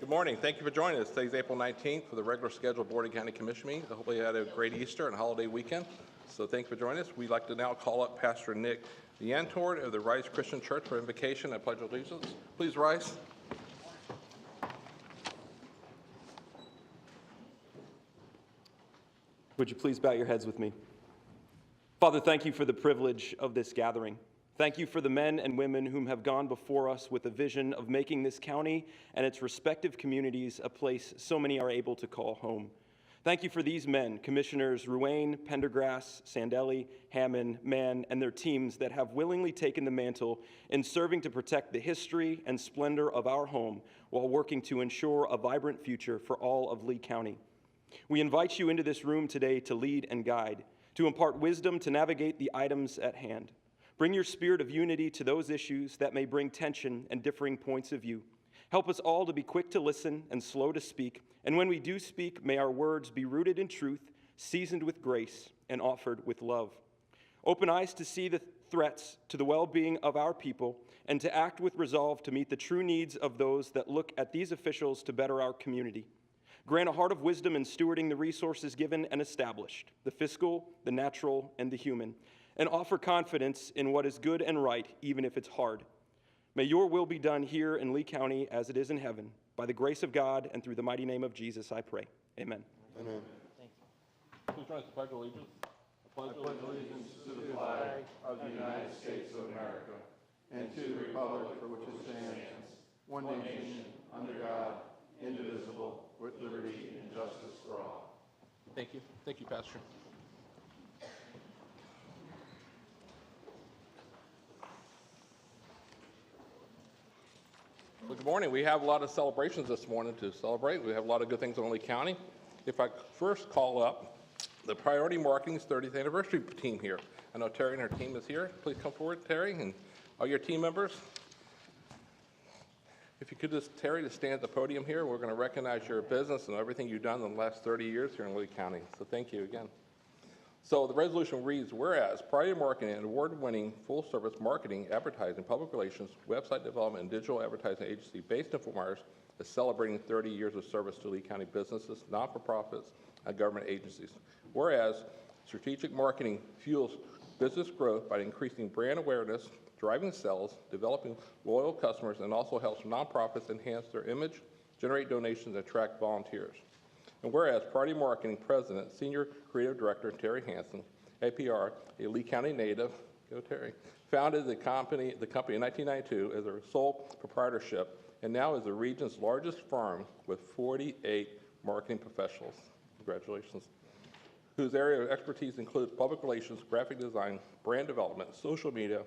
Good morning. Thank you for joining us. Today's April 19th for the regular scheduled Board and County Commission meeting. Hopefully you had a great Easter and holiday weekend. So thank you for joining us. We'd like to now call up Pastor Nick Leantord of the Rise Christian Church for invocation and pledge of allegiance. Please rise. Would you please bow your heads with me? Father, thank you for the privilege of this gathering. Thank you for the men and women whom have gone before us with a vision of making this county and its respective communities a place so many are able to call home. Thank you for these men, Commissioners Ruane, Pendergrass, Sandelli, Hammond, Mann, and their teams that have willingly taken the mantle in serving to protect the history and splendor of our home while working to ensure a vibrant future for all of Lee County. We invite you into this room today to lead and guide, to impart wisdom to navigate the items at hand. Bring your spirit of unity to those issues that may bring tension and differing points of view. Help us all to be quick to listen and slow to speak, and when we do speak, may our words be rooted in truth, seasoned with grace, and offered with love. Open eyes to see the threats to the well-being of our people, and to act with resolve to meet the true needs of those that look at these officials to better our community. Grant a heart of wisdom in stewarding the resources given and established, the fiscal, the natural, and the human, and offer confidence in what is good and right, even if it's hard. May your will be done here in Lee County as it is in heaven. By the grace of God and through the mighty name of Jesus, I pray. Amen. Amen. Thank you. Please join us to pledge allegiance. I pledge allegiance to the flag of the United States of America and to the republic for which it stands, one nation, under God, indivisible, with liberty and justice for all. Thank you. Thank you, Pastor. Well, good morning. We have a lot of celebrations this morning to celebrate. We have a lot of good things in Lee County. If I first call up the Priority Marketing's 30th anniversary team here. I know Terry and her team is here. Please come forward, Terry, and all your team members. If you could just, Terry, to stand at the podium here, we're going to recognize your business and everything you've done in the last 30 years here in Lee County. So thank you again. So the resolution reads, whereas Priority Marketing, an award-winning full-service marketing, advertising, public relations, website development, and digital advertising agency based in Fort Myers, is celebrating 30 years of service to Lee County businesses, not-for-profits, and government agencies. Whereas strategic marketing fuels business growth by increasing brand awareness, driving sales, developing loyal customers, and also helps nonprofits enhance their image, generate donations, and attract volunteers. And whereas Priority Marketing President, Senior Creative Director Terry Hansen, APR, a Lee County native, go Terry, founded the company in 1992 as a sole proprietorship, and now is the region's largest firm with 48 marketing professionals. Congratulations. Whose area of expertise includes public relations, graphic design, brand development, social media,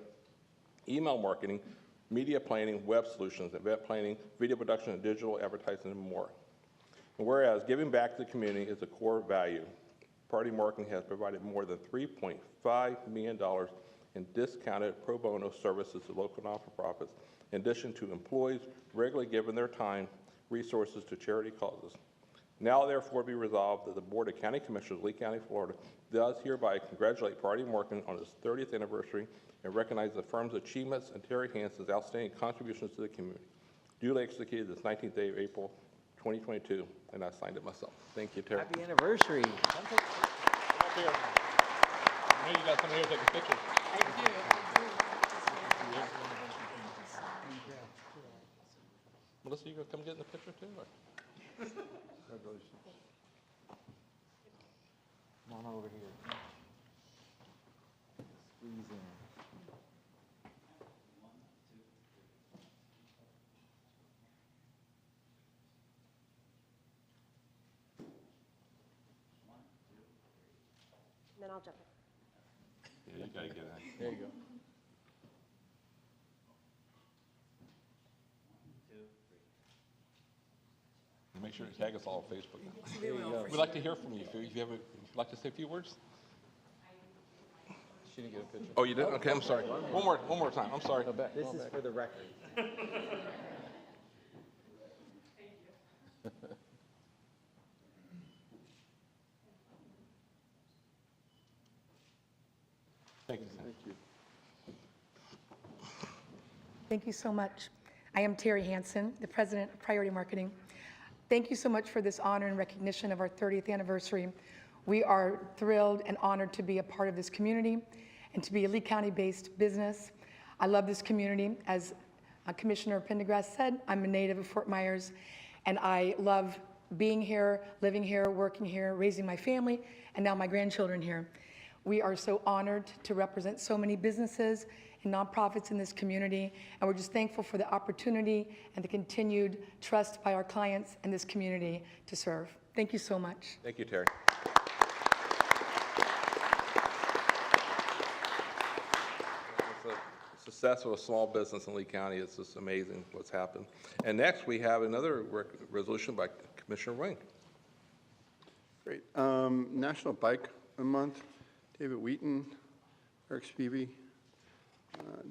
email marketing, media planning, web solutions, event planning, video production, and digital advertising, and more. And whereas giving back to the community is a core value, Priority Marketing has provided more than $3.5 million in discounted pro bono services to local not-for-profits, in addition to employees regularly giving their time, resources to charity causes. Now therefore be resolved that the Board of County Commissioners of Lee County, Florida, does hereby congratulate Priority Marketing on its 30th anniversary and recognize the firm's achievements and Terry Hansen's outstanding contributions to the community. Duly executed this 19th day of April 2022, and I signed it myself. Thank you, Terry. Happy anniversary. Come up here. I know you got someone here taking pictures. Thank you. Melissa, you gonna come get in the picture too? Or? Congratulations. Come on over here. Squeeze in. And then I'll jump in. Yeah, you gotta get in. There you go. Make sure to tag us all on Facebook. There you go. We'd like to hear from you. If you like to say a few words? She didn't get a picture. Oh, you did? Okay, I'm sorry. One more time. I'm sorry. This is for the record. Thank you. Thank you. Thank you so much. I am Terry Hansen, the president of Priority Marketing. Thank you so much for this honor and recognition of our 30th anniversary. We are thrilled and honored to be a part of this community and to be a Lee County-based business. I love this community. As Commissioner Pendergrass said, I'm a native of Fort Myers, and I love being here, living here, working here, raising my family, and now my grandchildren here. We are so honored to represent so many businesses and nonprofits in this community, and we're just thankful for the opportunity and the continued trust by our clients and this community to serve. Thank you so much. Thank you, Terry. It's a success of a small business in Lee County. It's just amazing what's happened. And next, we have another resolution by Commissioner Wing. Great. National Bike Month, David Wheaton, Eric Spivey,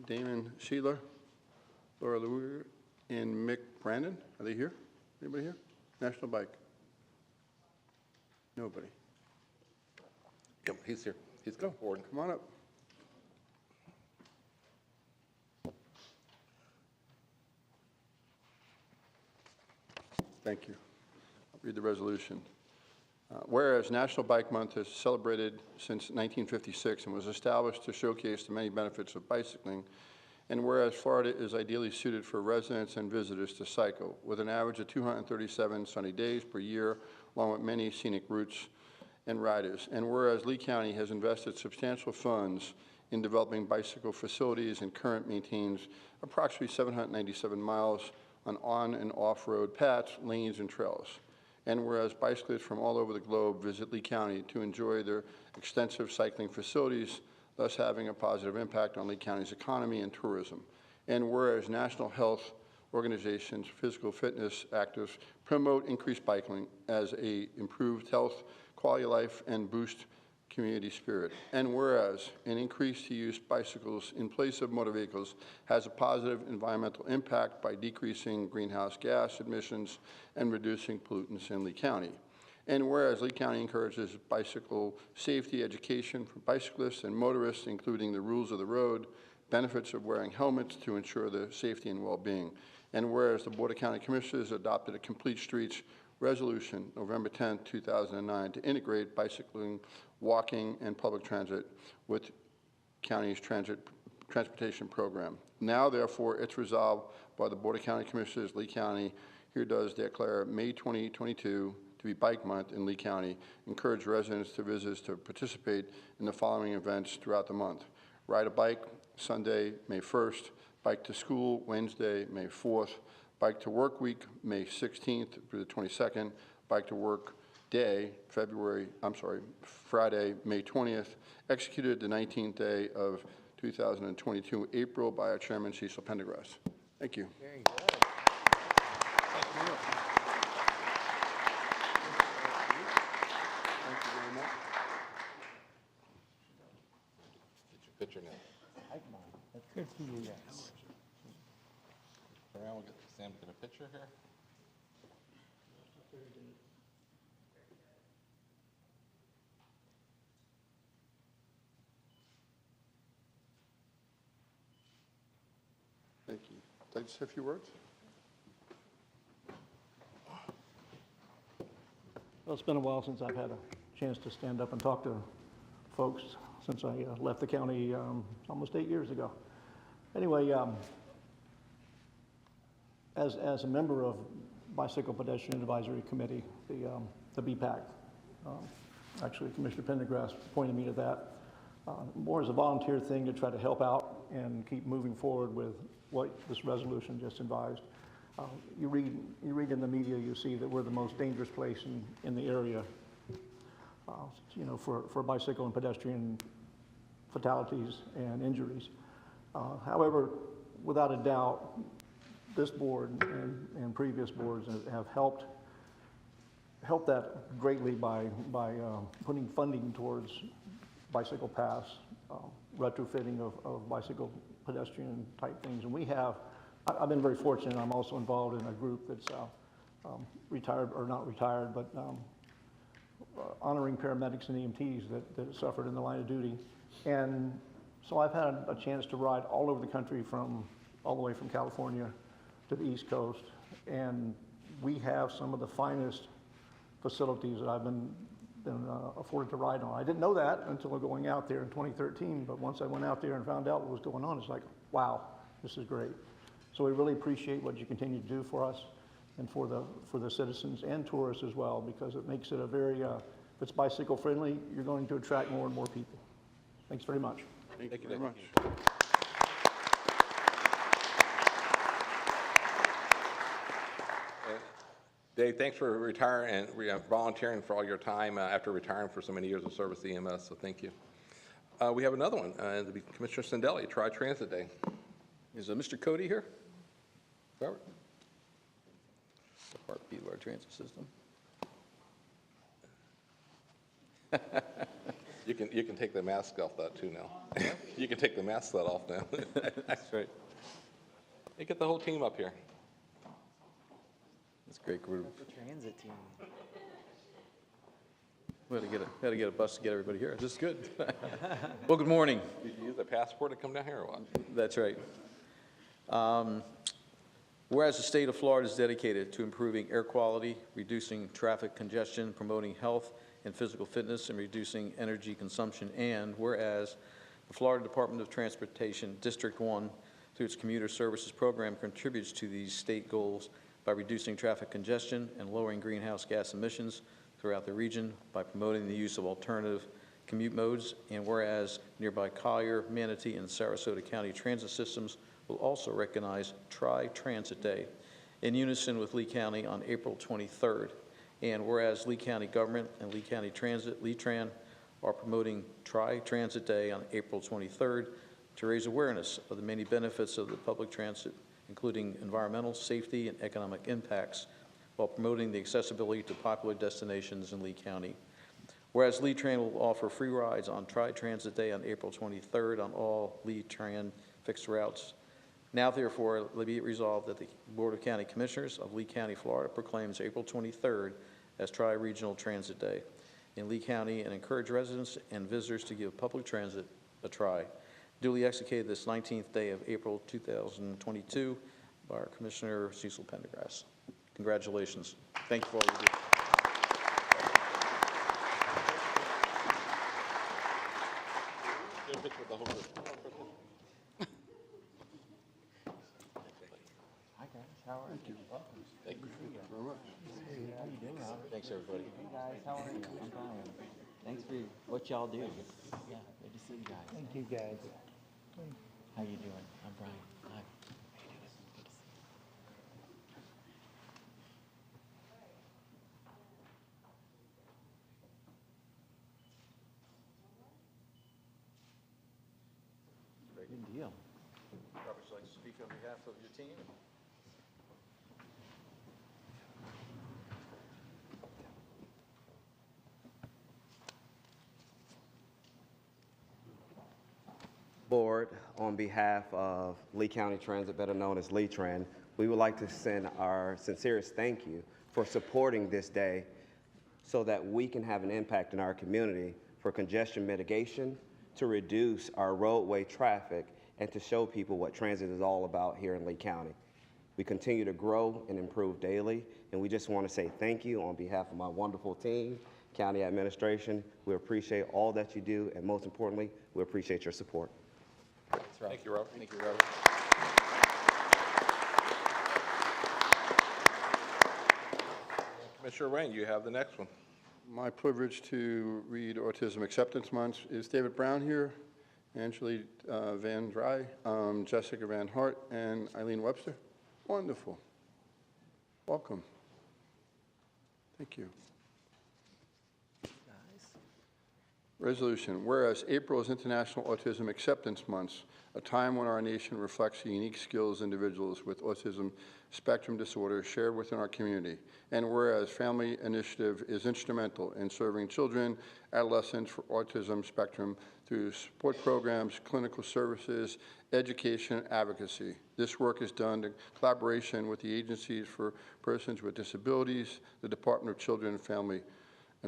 Damon Sheeler, Laura Louie, and Mick Brandon. Are they here? Anybody here? National Bike? Nobody. Yep, he's here. He's come forward. Come on up. Thank you. I'll read the resolution. Whereas National Bike Month is celebrated since 1956 and was established to showcase the many benefits of bicycling, and whereas Florida is ideally suited for residents and visitors to cycle, with an average of 237 sunny days per year, along with many scenic routes and riders, and whereas Lee County has invested substantial funds in developing bicycle facilities and currently maintains approximately 797 miles on and off-road paths, lanes, and trails. And whereas bicyclists from all over the globe visit Lee County to enjoy their extensive cycling facilities, thus having a positive impact on Lee County's economy and tourism. And whereas national health organizations, physical fitness actives promote increased bicycling as a improved health, quality of life, and boost community spirit. And whereas an increase to use bicycles in place of motor vehicles has a positive environmental impact by decreasing greenhouse gas emissions and reducing pollutants in Lee County. And whereas Lee County encourages bicycle safety education for bicyclists and motorists, including the rules of the road, benefits of wearing helmets to ensure their safety and well-being. And whereas the Board of County Commissioners adopted a Complete Streets resolution November 10, 2009 to integrate bicycling, walking, and public transit with county's transportation program. Now, therefore, it's resolved by the Board of County Commissioners, Lee County, here does declare May 2022 to be Bike Month in Lee County, encourage residents to visitors to participate in the following events throughout the month. Ride a bike, Sunday, May 1st, Bike to School, Wednesday, May 4th, Bike to Work Week, May 16th through the 22nd, Bike to Work Day, Friday, May 20th, executed the 19th day of 2022, April, by our Chairman, Cecil Pendergrass. Thank you. Very good. Thank you. Thank you very much. Get your picture now. That's good for you, yes. Around, we'll get Sam to get a picture here. Thank you. Did I just say a few words? Well, it's been a while since I've had a chance to stand up and talk to folks since I left the county almost 8 years ago. Anyway, as a member of Bicycle Pedestrian Advisory Committee, the BPAC, actually Commissioner Pendergrass pointed me to that, more as a volunteer thing to try to help out and keep moving forward with what this resolution just advised. You read in the media, you see that we're the most dangerous place in the area, for bicycle and pedestrian fatalities and injuries. However, without a doubt, this board and previous boards have helped that greatly by putting funding towards bicycle paths, retrofitting of bicycle pedestrian type things. And I've been very fortunate. I'm also involved in a group that's retired, or not retired, but honoring paramedics and EMTs that suffered in the line of duty. And so I've had a chance to ride all over the country, all the way from California to the East Coast, and we have some of the finest facilities that I've been afforded to ride on. I didn't know that until going out there in 2013, but once I went out there and found out what was going on, it's like, wow, this is great. So we really appreciate what you continue to do for us and for the citizens and tourists as well, because it makes it a very, if it's bicycle friendly, you're going to attract more and more people. Thanks very much. Thank you very much. Dave, thanks for retiring and volunteering for all your time after retiring for so many years of service to EMS, so thank you. We have another one, it'll be Commissioner Sendelli, Tri-Transit Day. Is Mr. Cody here? Robert? Part B of our transit system. You can take the mask off that too now. You can take the mask off now. That's right. Hey, get the whole team up here. That's a great group. The transit team. We had to get a bus to get everybody here. This is good. Well, good morning. Did you use a passport to come down here or what? That's right. Whereas the state of Florida is dedicated to improving air quality, reducing traffic congestion, promoting health and physical fitness, and reducing energy consumption, and whereas the Florida Department of Transportation, District 1, through its commuter services program, contributes to these state goals by reducing traffic congestion and lowering greenhouse gas emissions throughout the region by promoting the use of alternative commute modes, and whereas nearby Collier, Manatee, and Sarasota County transit systems will also recognize Tri-Transit Day in unison with Lee County on April 23rd. And whereas Lee County government and Lee County Transit, Lee-Tran, are promoting Tri-Transit Day on April 23rd to raise awareness of the many benefits of the public transit, including environmental, safety, and economic impacts, while promoting the accessibility to popular destinations in Lee County. Whereas Lee-Tran will offer free rides on Tri-Transit Day on April 23rd on all Lee-Tran fixed routes. Now, therefore, be it resolved that the Board of County Commissioners of Lee County, Florida proclaims April 23rd as Tri-Regional Transit Day in Lee County and encourage residents and visitors to give public transit a try. Duly executed this 19th day of April 2022 by our Commissioner Cecil Pendergrass. Congratulations. Thank you for all you do. Hi guys, how are you? Welcome. Thank you very much. Hey, how you doing, Robert? Thanks, everybody. Hey guys, how are you? I'm Brian. Thanks for what y'all do. Yeah, good to see you guys. Thank you guys. How you doing? I'm Brian. Hi. How you doing? Good to see you. Good deal. Robert, would you like to speak on behalf of your team? Board, on behalf of Lee County Transit, better known as Lee-Tran, we would like to send our sincerest thank you for supporting this day so that we can have an impact in our community for congestion mitigation, to reduce our roadway traffic, and to show people what transit is all about here in Lee County. We continue to grow and improve daily, and we just want to say thank you on behalf of my wonderful team, county administration. We appreciate all that you do, and most importantly, we appreciate your support. Thank you, Robert. Thank you, Robert. Commissioner Wayne, you have the next one. My privilege to read Autism Acceptance Month. Is David Brown here? Angelique Van Dry, Jessica Van Hart, and Eileen Webster? Wonderful. Welcome. Thank you. Resolution, whereas April is International Autism Acceptance Month, a time when our nation reflects the unique skills individuals with autism spectrum disorder share within our community, and whereas Family Initiative is instrumental in serving children, adolescents for autism spectrum through support programs, clinical services, education, and advocacy. This work is done in collaboration with the agencies for persons with disabilities, the Department of Children and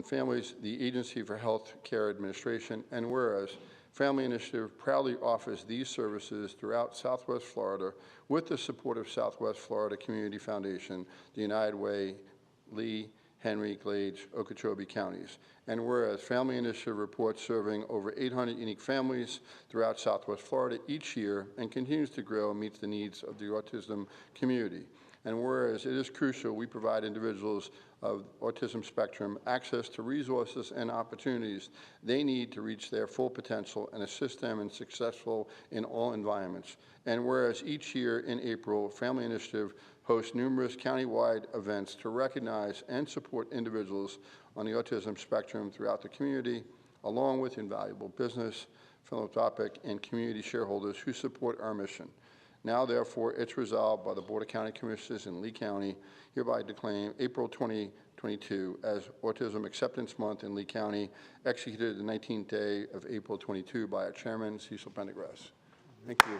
Families, the Agency for Health Care Administration, and whereas Family Initiative proudly offers these services throughout Southwest Florida with the support of Southwest Florida Community Foundation, the United Way, Lee, Henry, Glades, Okeechobee counties. And whereas Family Initiative reports serving over 800 unique families throughout Southwest Florida each year and continues to grow and meets the needs of the autism community. And whereas it is crucial we provide individuals of autism spectrum access to resources and opportunities they need to reach their full potential and assist them in successful in all environments. And whereas each year in April, Family Initiative hosts numerous countywide events to recognize and support individuals on the autism spectrum throughout the community, along with invaluable business, philanthropic, and community shareholders who support our mission. Now, therefore, it's resolved by the Board of County Commissioners in Lee County, hereby declaring April 2022 as Autism Acceptance Month in Lee County, executed the 19th day of April 22 by our Chairman, Cecil Pendergrass. Thank you.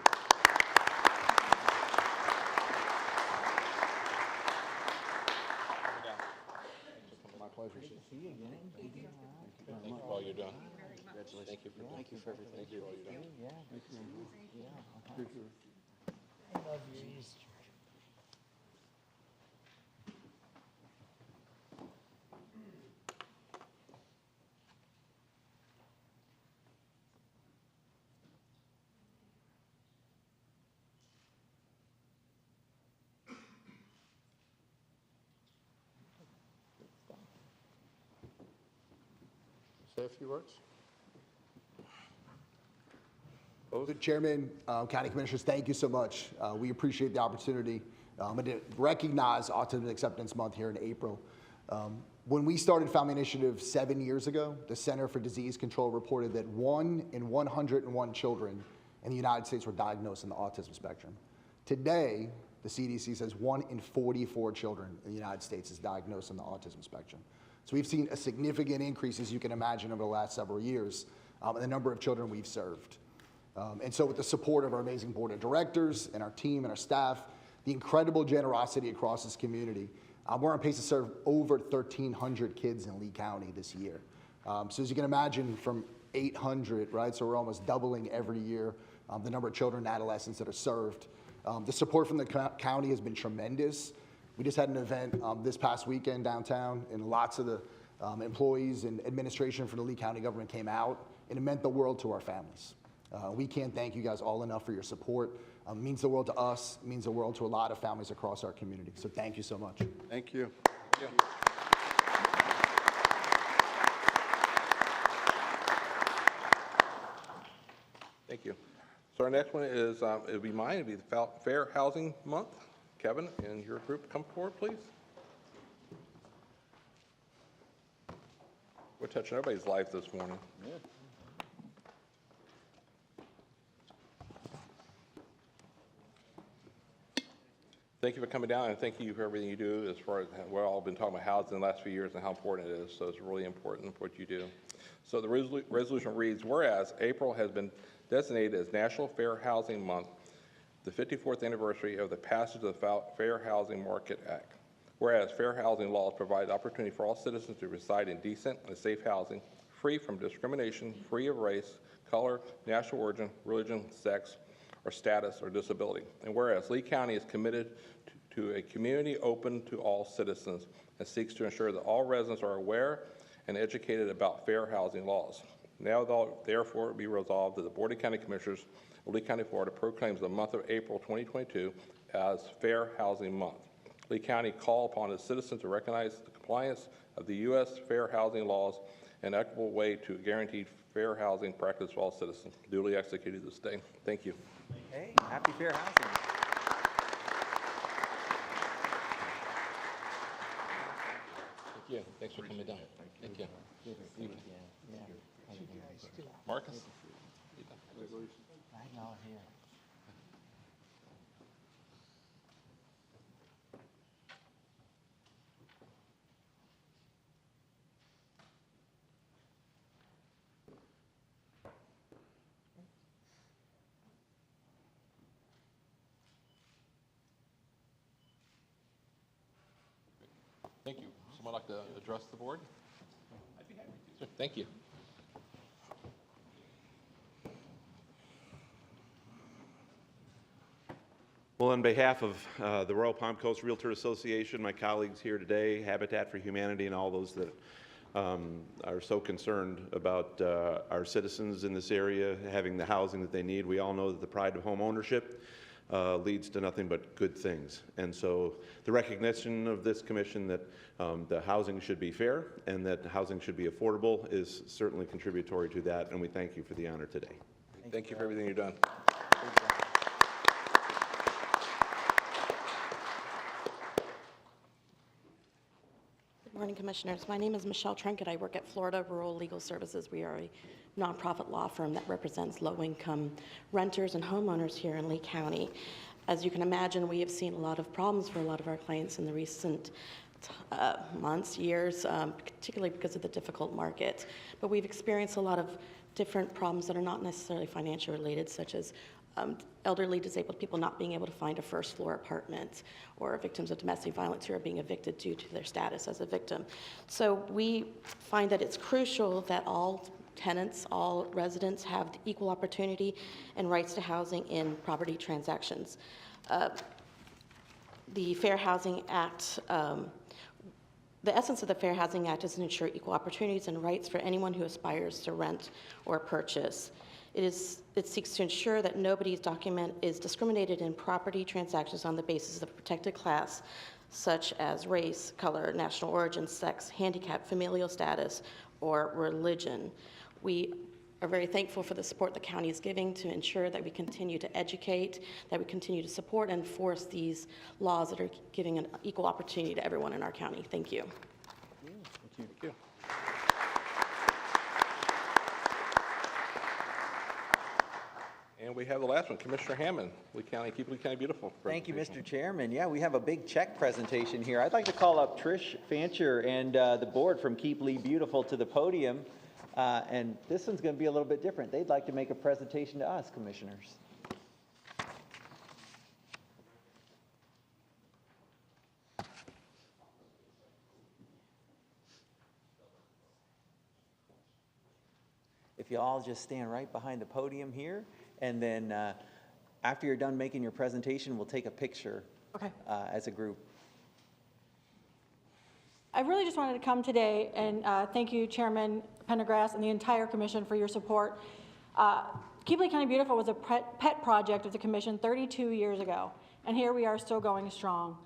My pleasure. See you again. Thank you for all you're doing. Congratulations. Thank you for everything. Thank you for all you're doing. Yeah. Thank you. Yeah. I love your Easter. Say a few words. The Chairman, County Commissioners, thank you so much. We appreciate the opportunity and to recognize Autism Acceptance Month here in April. When we started Family Initiative 7 years ago, the Center for Disease Control reported that 1 in 101 children in the United States were diagnosed in the autism spectrum. Today, the CDC says 1 in 44 children in the United States is diagnosed in the autism spectrum. So we've seen a significant increase, as you can imagine, over the last several years in the number of children we've served. And so with the support of our amazing board of directors and our team and our staff, the incredible generosity across this community, we're on pace to serve over 1,300 kids in Lee County this year. So as you can imagine, from 800, right, so we're almost doubling every year the number of children and adolescents that are served. The support from the county has been tremendous. We just had an event this past weekend downtown, and lots of the employees and administration for the Lee County government came out, and it meant the world to our families. We can't thank you guys all enough for your support. It means the world to us. It means the world to a lot of families across our community. So thank you so much. Thank you. Thank you. Thank you. So our next one is, it'll be mine, it'll be the Fair Housing Month. Kevin and your group, come forward, please. We're touching everybody's life this morning. Yeah. Thank you for coming down, and thank you for everything you do as far as we've all been talking about housing in the last few years and how important it is. So it's really important what you do. So the resolution reads, whereas April has been designated as National Fair Housing Month, the 54th anniversary of the passage of the Fair Housing Market Act. Whereas fair housing laws provide opportunity for all citizens to reside in decent and safe housing, free from discrimination, free of race, color, national origin, religion, sex, or status or disability. And whereas Lee County is committed to a community open to all citizens and seeks to ensure that all residents are aware and educated about fair housing laws. Now therefore be resolved that the Board of County Commissioners of Lee County, Florida proclaims the month of April 2022 as Fair Housing Month. Lee County call upon its citizens to recognize the compliance of the U.S. fair housing laws and equitable way to guarantee fair housing practice for all citizens. Duly executed this day. Thank you. Hey, happy fair housing. Thank you. Thanks for coming down. Thank you. Marcus? Right y'all here. Thank you. Someone like to address the board? I'd be happy to. Sure. Thank you. Well, on behalf of the Royal Palm Coast Realtor Association, my colleagues here today, Habitat for Humanity, and all those that are so concerned about our citizens in this area having the housing that they need, we all know that the pride of home ownership leads to nothing but good things. And so the recognition of this commission that the housing should be fair and that housing should be affordable is certainly contributory to that, and we thank you for the honor today. Thank you for everything you've done. Good morning, Commissioners. My name is Michelle Trinket. I work at Florida Rural Legal Services. We are a nonprofit law firm that represents low-income renters and homeowners here in Lee County. As you can imagine, we have seen a lot of problems for a lot of our clients in the recent months, years, particularly because of the difficult market. But we've experienced a lot of different problems that are not necessarily financial related, such as elderly disabled people not being able to find a first floor apartment, or victims of domestic violence who are being evicted due to their status as a victim. So we find that it's crucial that all tenants, all residents have equal opportunity and rights to housing in property transactions. The Fair Housing Act, the essence of the Fair Housing Act is to ensure equal opportunities and rights for anyone who aspires to rent or purchase. It seeks to ensure that nobody's document is discriminated in property transactions on the basis of a protected class, such as race, color, national origin, sex, handicap, familial status, or religion. We are very thankful for the support the county is giving to ensure that we continue to educate, that we continue to support and enforce these laws that are giving an equal opportunity to everyone in our county. Thank you. Thank you. And we have the last one, Commissioner Hammond, Lee County, keep Lee County beautiful. Thank you, Mr. Chairman. Yeah, we have a big check presentation here. I'd like to call up Trish Fancher and the board from Keep Lee Beautiful to the podium. And this one's going to be a little bit different. They'd like to make a presentation to us, commissioners. If you all just stand right behind the podium here, and then after you're done making your presentation, we'll take a picture as a group. I really just wanted to come today and thank you, Chairman Pendergrass, and the entire commission for your support. Keep Lee County Beautiful was a pet project of the commission 32 years ago, and here we are still going strong.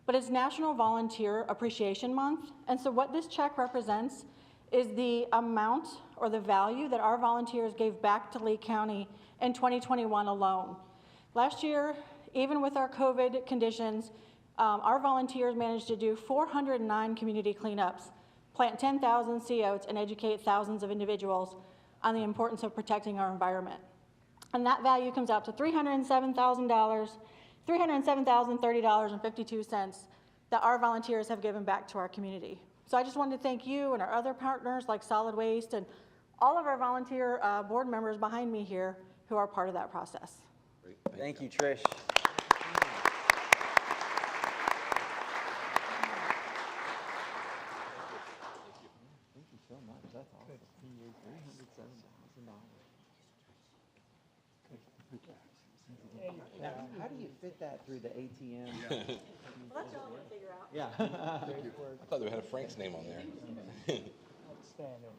But it's National Volunteer Appreciation Month, and so what this check represents is the amount or the value that our volunteers gave back to Lee County in 2021 alone. Last year, even with our COVID conditions, our volunteers managed to do 409 community cleanups, plant 10,000 sea oats, and educate thousands of individuals on the importance of protecting our environment. And that value comes out to $307,030.52 that our volunteers have given back to our community. So I just wanted to thank you and our other partners like Solid Waste and all of our volunteer board members behind me here who are part of that process. Great. Thank you, Trish. Now, how do you fit that through the ATM? Well, that's all I'm going to figure out. Yeah. I thought they had Frank's name on there. Outstanding.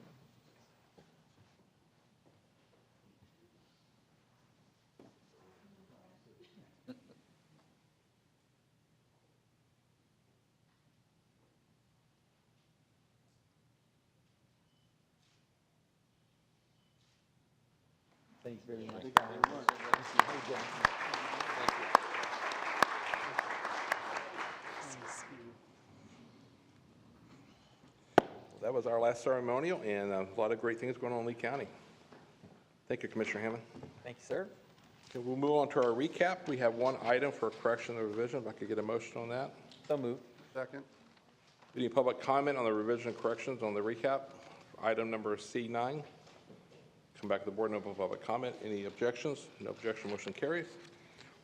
Thanks very much. That was our last ceremonial, and a lot of great things going on in Lee County. Thank you, Commissioner Hammond. Thank you, sir. Okay, we'll move on to our recap. We have one item for correction or revision. If I could get a motion on that. So moved. Second. Any public comment on the revision and corrections on the recap? Item number C9. Come back to the board, no public comment. Any objections? No objection, motion carries.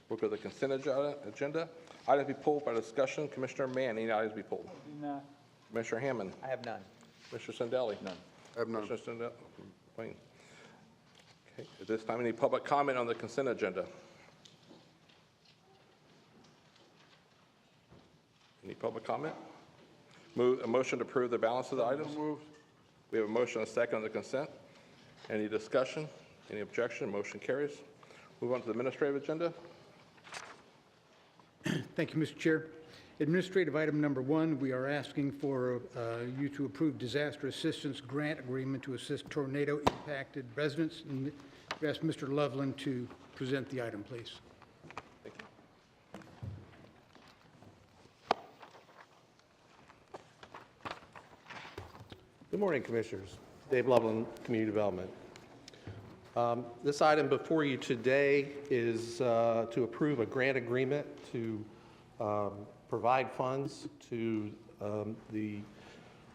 We'll go to the consent agenda. Items be pulled by discussion. Commissioner Mann, any items be pulled? No. Commissioner Hammond? I have none. Commissioner Sendelli? None. I have none. Commissioner Sendelli? Wayne. Okay, at this time, any public comment on the consent agenda? Any public comment? Move, a motion to approve the balance of the items? Moved. We have a motion and a second on the consent. Any discussion? Any objection? Motion carries. Move on to the administrative agenda. Thank you, Mr. Chair. Administrative item number 1, we are asking for you to approve disaster assistance grant agreement to assist tornado-impacted residents. And we ask Mr. Loveland to present the item, please. Thank you. Good morning, Commissioners. Dave Loveland, Community Development. This item before you today is to approve a grant agreement to provide funds to the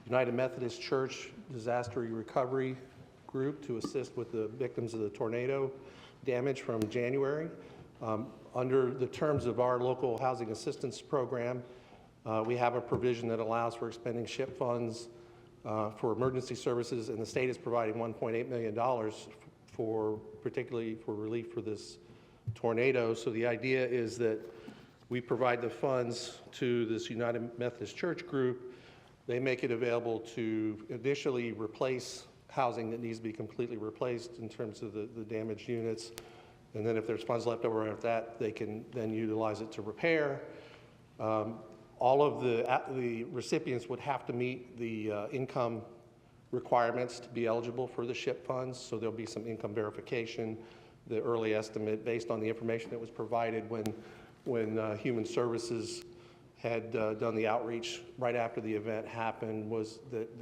United Methodist Church Disaster Recovery Group to assist with the victims of the tornado damage from January. Under the terms of our local housing assistance program, we have a provision that allows for expending SHIP funds for emergency services, and the state is providing $1.8 million particularly for relief for this tornado. So the idea is that we provide the funds to this United Methodist Church group. They make it available to initially replace housing that needs to be completely replaced in terms of the damaged units. And then if there's funds left over after that, they can then utilize it to repair. All of the recipients would have to meet the income requirements to be eligible for the SHIP funds. So there'll be some income verification, the early estimate based on the information that was provided when Human Services had done the outreach right after the event happened, was that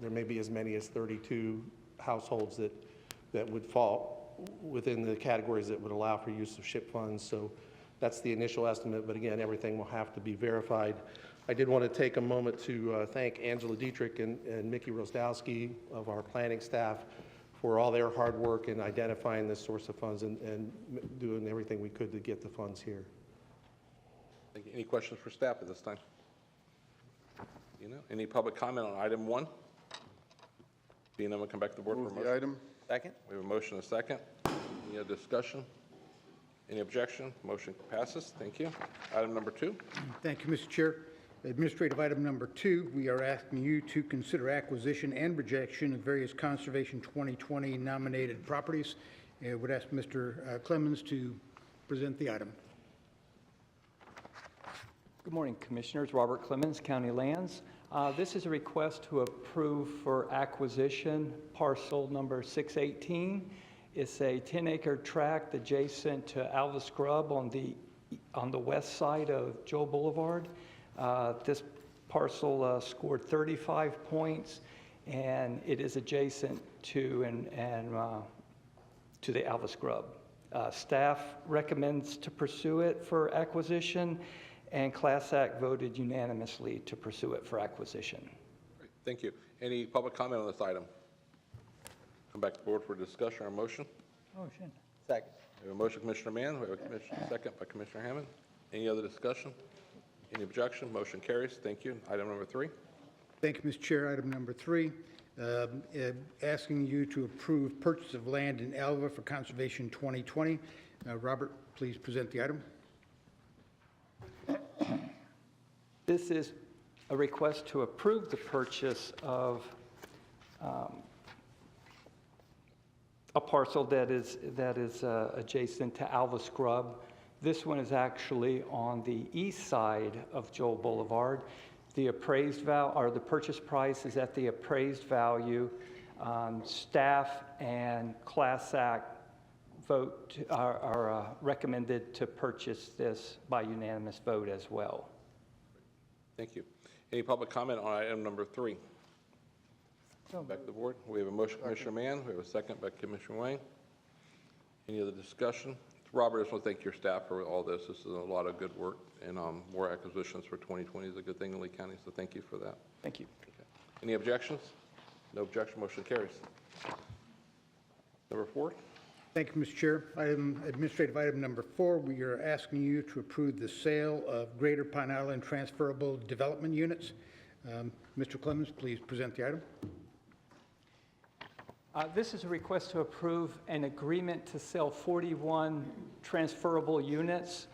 there may be as many as 32 households that would fall within the categories that would allow for use of SHIP funds. So that's the initial estimate, but again, everything will have to be verified. I did want to take a moment to thank Angela Dietrich and Mickey Rosdowski of our planning staff for all their hard work in identifying this source of funds and doing everything we could to get the funds here. Thank you. Any questions for staff at this time? Any public comment on item 1? Being none, we'll come back to the board for a motion. Move the item. Second? We have a motion and a second. Any other discussion? Any objection? Motion passes. Thank you. Item number 2. Thank you, Mr. Chair. Administrative item number 2, we are asking you to consider acquisition and rejection of various Conservation 2020 nominated properties. Would ask Mr. Clemens to present the item. Good morning, Commissioners. Robert Clemens, County Lands. This is a request to approve for acquisition parcel number 618. It's a 10-acre tract adjacent to Alva Scrub on the west side of Joe Boulevard. This parcel scored 35 points, and it is adjacent to the Alva Scrub. Staff recommends to pursue it for acquisition, and Class Act voted unanimously to pursue it for acquisition. Great. Thank you. Any public comment on this item? Come back to the board for discussion or motion. Motion. Second. We have a motion, Commissioner Mann. We have a second by Commissioner Hammond. Any other discussion? Any objection? Motion carries. Thank you. Item number 3. Thank you, Mr. Chair. Item number 3, asking you to approve purchase of land in Alva for Conservation 2020. Robert, please present the item. This is a request to approve the purchase of a parcel that is adjacent to Alva Scrub. This one is actually on the east side of Joel Boulevard. The appraised value, or the purchase price, is at the appraised value. Staff and Class Act vote are recommended to purchase this by unanimous vote as well. Thank you. Any public comment on item number 3? Back to the board. We have a motion, Commissioner Mann. We have a second by Commissioner Wang. Any other discussion? Robert, I just want to thank your staff for all this. This is a lot of good work, and more acquisitions for 2020 is a good thing in Lee County, so thank you for that. Thank you. Okay. Any objections? No objection. Motion carries. Number 4. Thank you, Mr. Chair. Administrative item number 4, we are asking you to approve the sale of Greater Pineal and Transferable Development Units. Mr. Clemens, please present the item. This is a request to approve an agreement to sell 41 transferable units.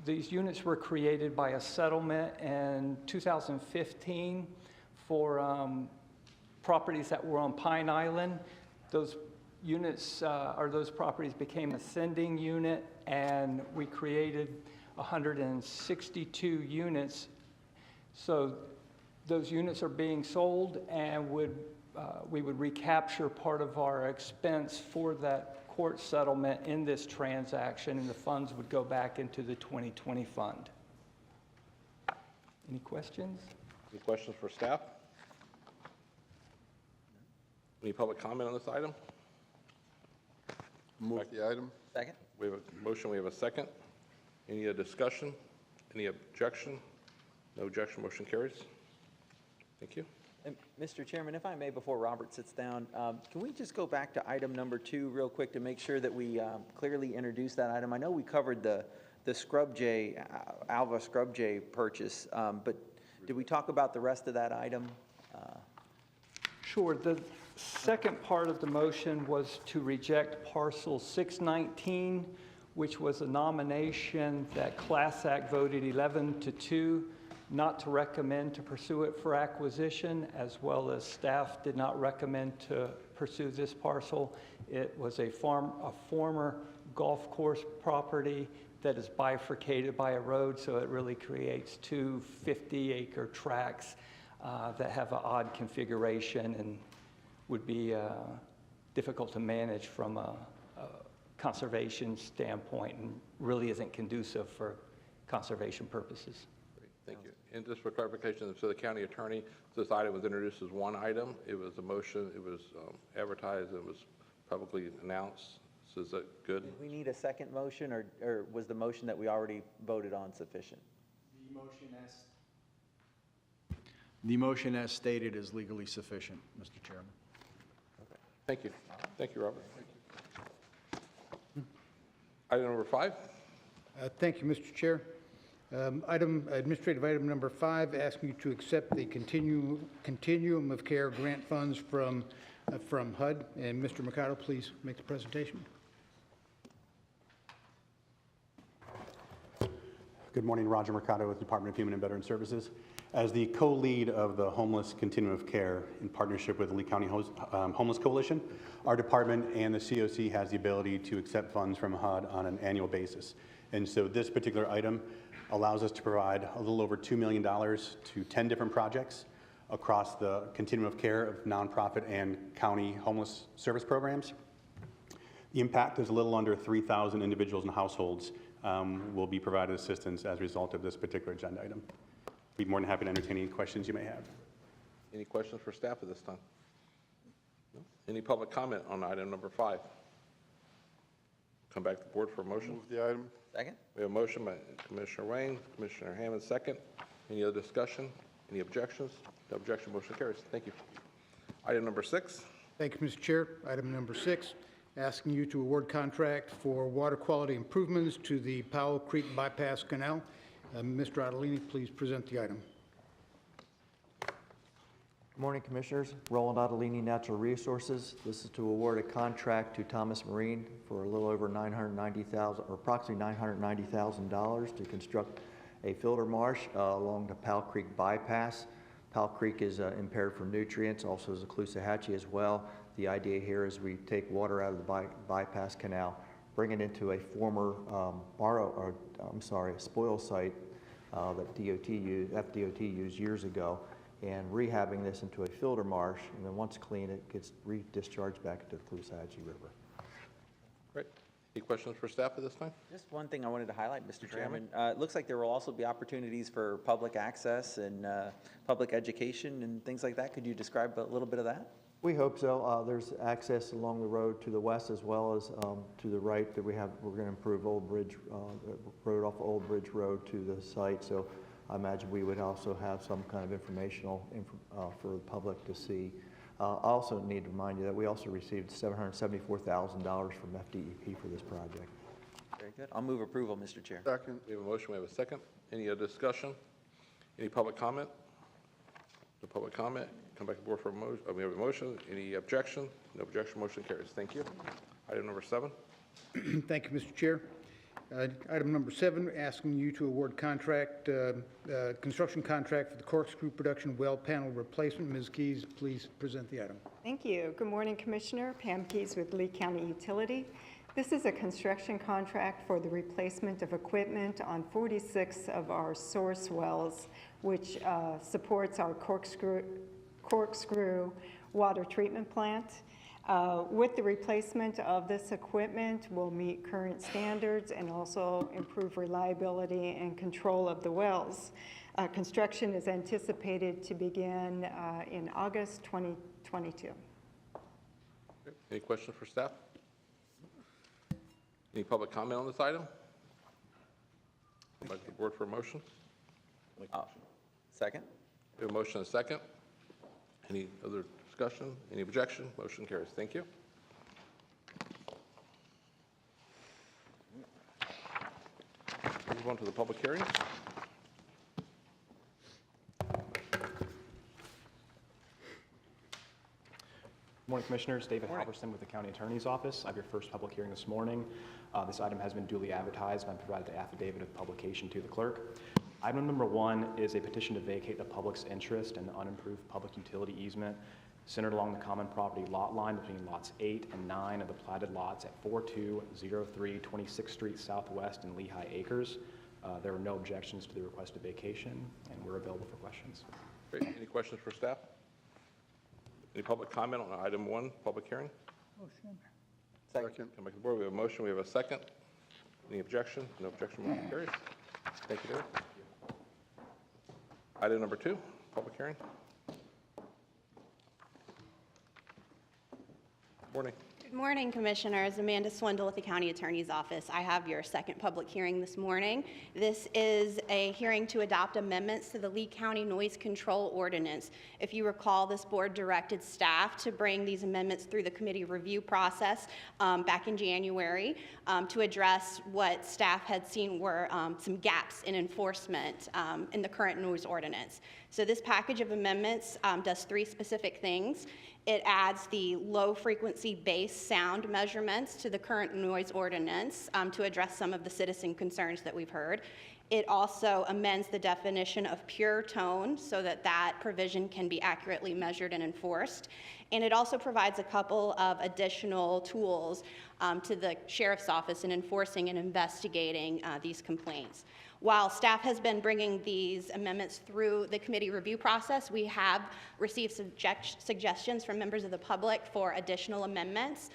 These units were created by a settlement in 2015 for properties that were on Pine Island. Those units, or those properties became ascending unit, and we created 162 units. So those units are being sold, and we would recapture part of our expense for that court settlement in this transaction, and the funds would go back into the 2020 fund. Any questions? Any questions for staff? Any public comment on this item? Move the item. Second? We have a motion, we have a second. Any discussion? Any objection? No objection, motion carries. Thank you. And Mr. Chairman, if I may, before Robert sits down, can we just go back to item number 2 real quick to make sure that we clearly introduce that item? I know we covered the scrub jay, Alva scrub jay purchase, but did we talk about the rest of that item? Sure. The second part of the motion was to reject parcel 619, which was a nomination that Class Act voted 11-2 not to recommend to pursue it for acquisition, as well as staff did not recommend to pursue this parcel. It was a former golf course property that is bifurcated by a road, so it really creates two 50-acre tracts that have an odd configuration and would be difficult to manage from a conservation standpoint, and really isn't conducive for conservation purposes. Thank you. And just for clarification, so the county attorney, this item was introduced as one item. It was a motion, it was advertised, it was publicly announced. So is that good? Did we need a second motion, or was the motion that we already voted on sufficient? The motion as stated is legally sufficient, Mr. Chairman. Okay. Thank you. Thank you, Robert. Thank you. Item number 5. Thank you, Mr. Chair. Administrative item number 5, asking you to accept the continuum of care grant funds from HUD. And Mr. Mercado, please make the presentation. Good morning, Roger Mercado with the Department of Human and Veteran Services. As the co-lead of the Homeless Continuum of Care in partnership with the Lee County Homeless Coalition, our department and the COC has the ability to accept funds from HUD on an annual basis. And so this particular item allows us to provide a little over $2 million to 10 different projects across the continuum of care of nonprofit and county homeless service programs. The impact is a little under 3,000 individuals and households will be provided assistance as a result of this particular agenda item. Be more than happy to entertain any questions you may have. Any questions for staff at this time? No? Any public comment on item number 5? Come back to the board for a motion. Move the item. Second? We have a motion by Commissioner Wayne, Commissioner Hammond, second. Any other discussion? Any objections? No objection, motion carries. Thank you. Item number 6. Thank you, Mr. Chair. Item number 6, asking you to award contract for water quality improvements to the Powell Creek Bypass Canal. Mr. Ottolini, please present the item. Good morning, Commissioners. Roland Ottolini, Natural Resources. This is to award a contract to Thomas Marine for a little over $990,000, or approximately $990,000 to construct a filter marsh along the Powell Creek bypass. Powell Creek is impaired for nutrients, also is a Caloosahatchee as well. The idea here is we take water out of the bypass canal, bring it into a former spoil site that FDOT used years ago, and rehabbing this into a filter marsh, and then once clean, it gets re-discharged back into the Caloosahatchee River. Great. Any questions for staff at this time? Just one thing I wanted to highlight, Mr. Chairman. It looks like there will also be opportunities for public access and public education and things like that. Could you describe a little bit of that? We hope so. There's access along the road to the west as well as to the right that we're going to improve Old Bridge road off Old Bridge Road to the site. So I imagine we would also have some kind of informational for the public to see. I also need to remind you that we also received $774,000 from FDEP for this project. Very good. I'll move approval, Mr. Chair. Second. We have a motion, we have a second. Any other discussion? Any public comment? No public comment. Come back to the board for a motion. We have a motion. Any objection? No objection, motion carries. Thank you. Item number 7. Thank you, Mr. Chair. Item number 7, asking you to award construction contract for the corkscrew production well panel replacement. Ms. Keys, please present the item. Thank you. Good morning, Commissioner. Pam Keys with Lee County Utility. This is a construction contract for the replacement of equipment on 46 of our source wells, which supports our corkscrew water treatment plant. With the replacement of this equipment, we'll meet current standards and also improve reliability and control of the wells. Construction is anticipated to begin in August 2022. Any questions for staff? Any public comment on this item? Back to the board for a motion. Second. We have a motion and a second. Any other discussion? Any objection? Motion carries. Thank you. Move on to the public hearing. Good morning, Commissioners. David Halverson with the County Attorney's Office. I have your first public hearing this morning. This item has been duly advertised, and I provided the affidavit of publication to the clerk. Item number 1 is a petition to vacate the public's interest in the unimproved public utility easement centered along the common property lot line between lots 8 and 9 of the platted lots at 4203 26th Street Southwest in Lehigh Acres. There were no objections to the requested vacation, and we're available for questions. Great. Any questions for staff? Any public comment on item 1, public hearing? Motion. Second. Come back to the board. We have a motion. We have a second. Any objection? No objection. Motion carries. Thank you, David. Item number 2, public hearing. Morning. Good morning, Commissioners. Amanda Swindle with the County Attorney's Office. I have your second public hearing this morning. This is a hearing to adopt amendments to the Lee County Noise Control Ordinance. If you recall, this board directed staff to bring these amendments through the committee review process back in January to address what staff had seen were some gaps in enforcement in the current noise ordinance. So this package of amendments does 3 specific things. It adds the low-frequency bass sound measurements to the current noise ordinance to address some of the citizen concerns that we've heard. It also amends the definition of pure tone so that that provision can be accurately measured and enforced. And it also provides a couple of additional tools to the Sheriff's Office in enforcing and investigating these complaints. While staff has been bringing these amendments through the committee review process, we have received suggestions from members of the public for additional amendments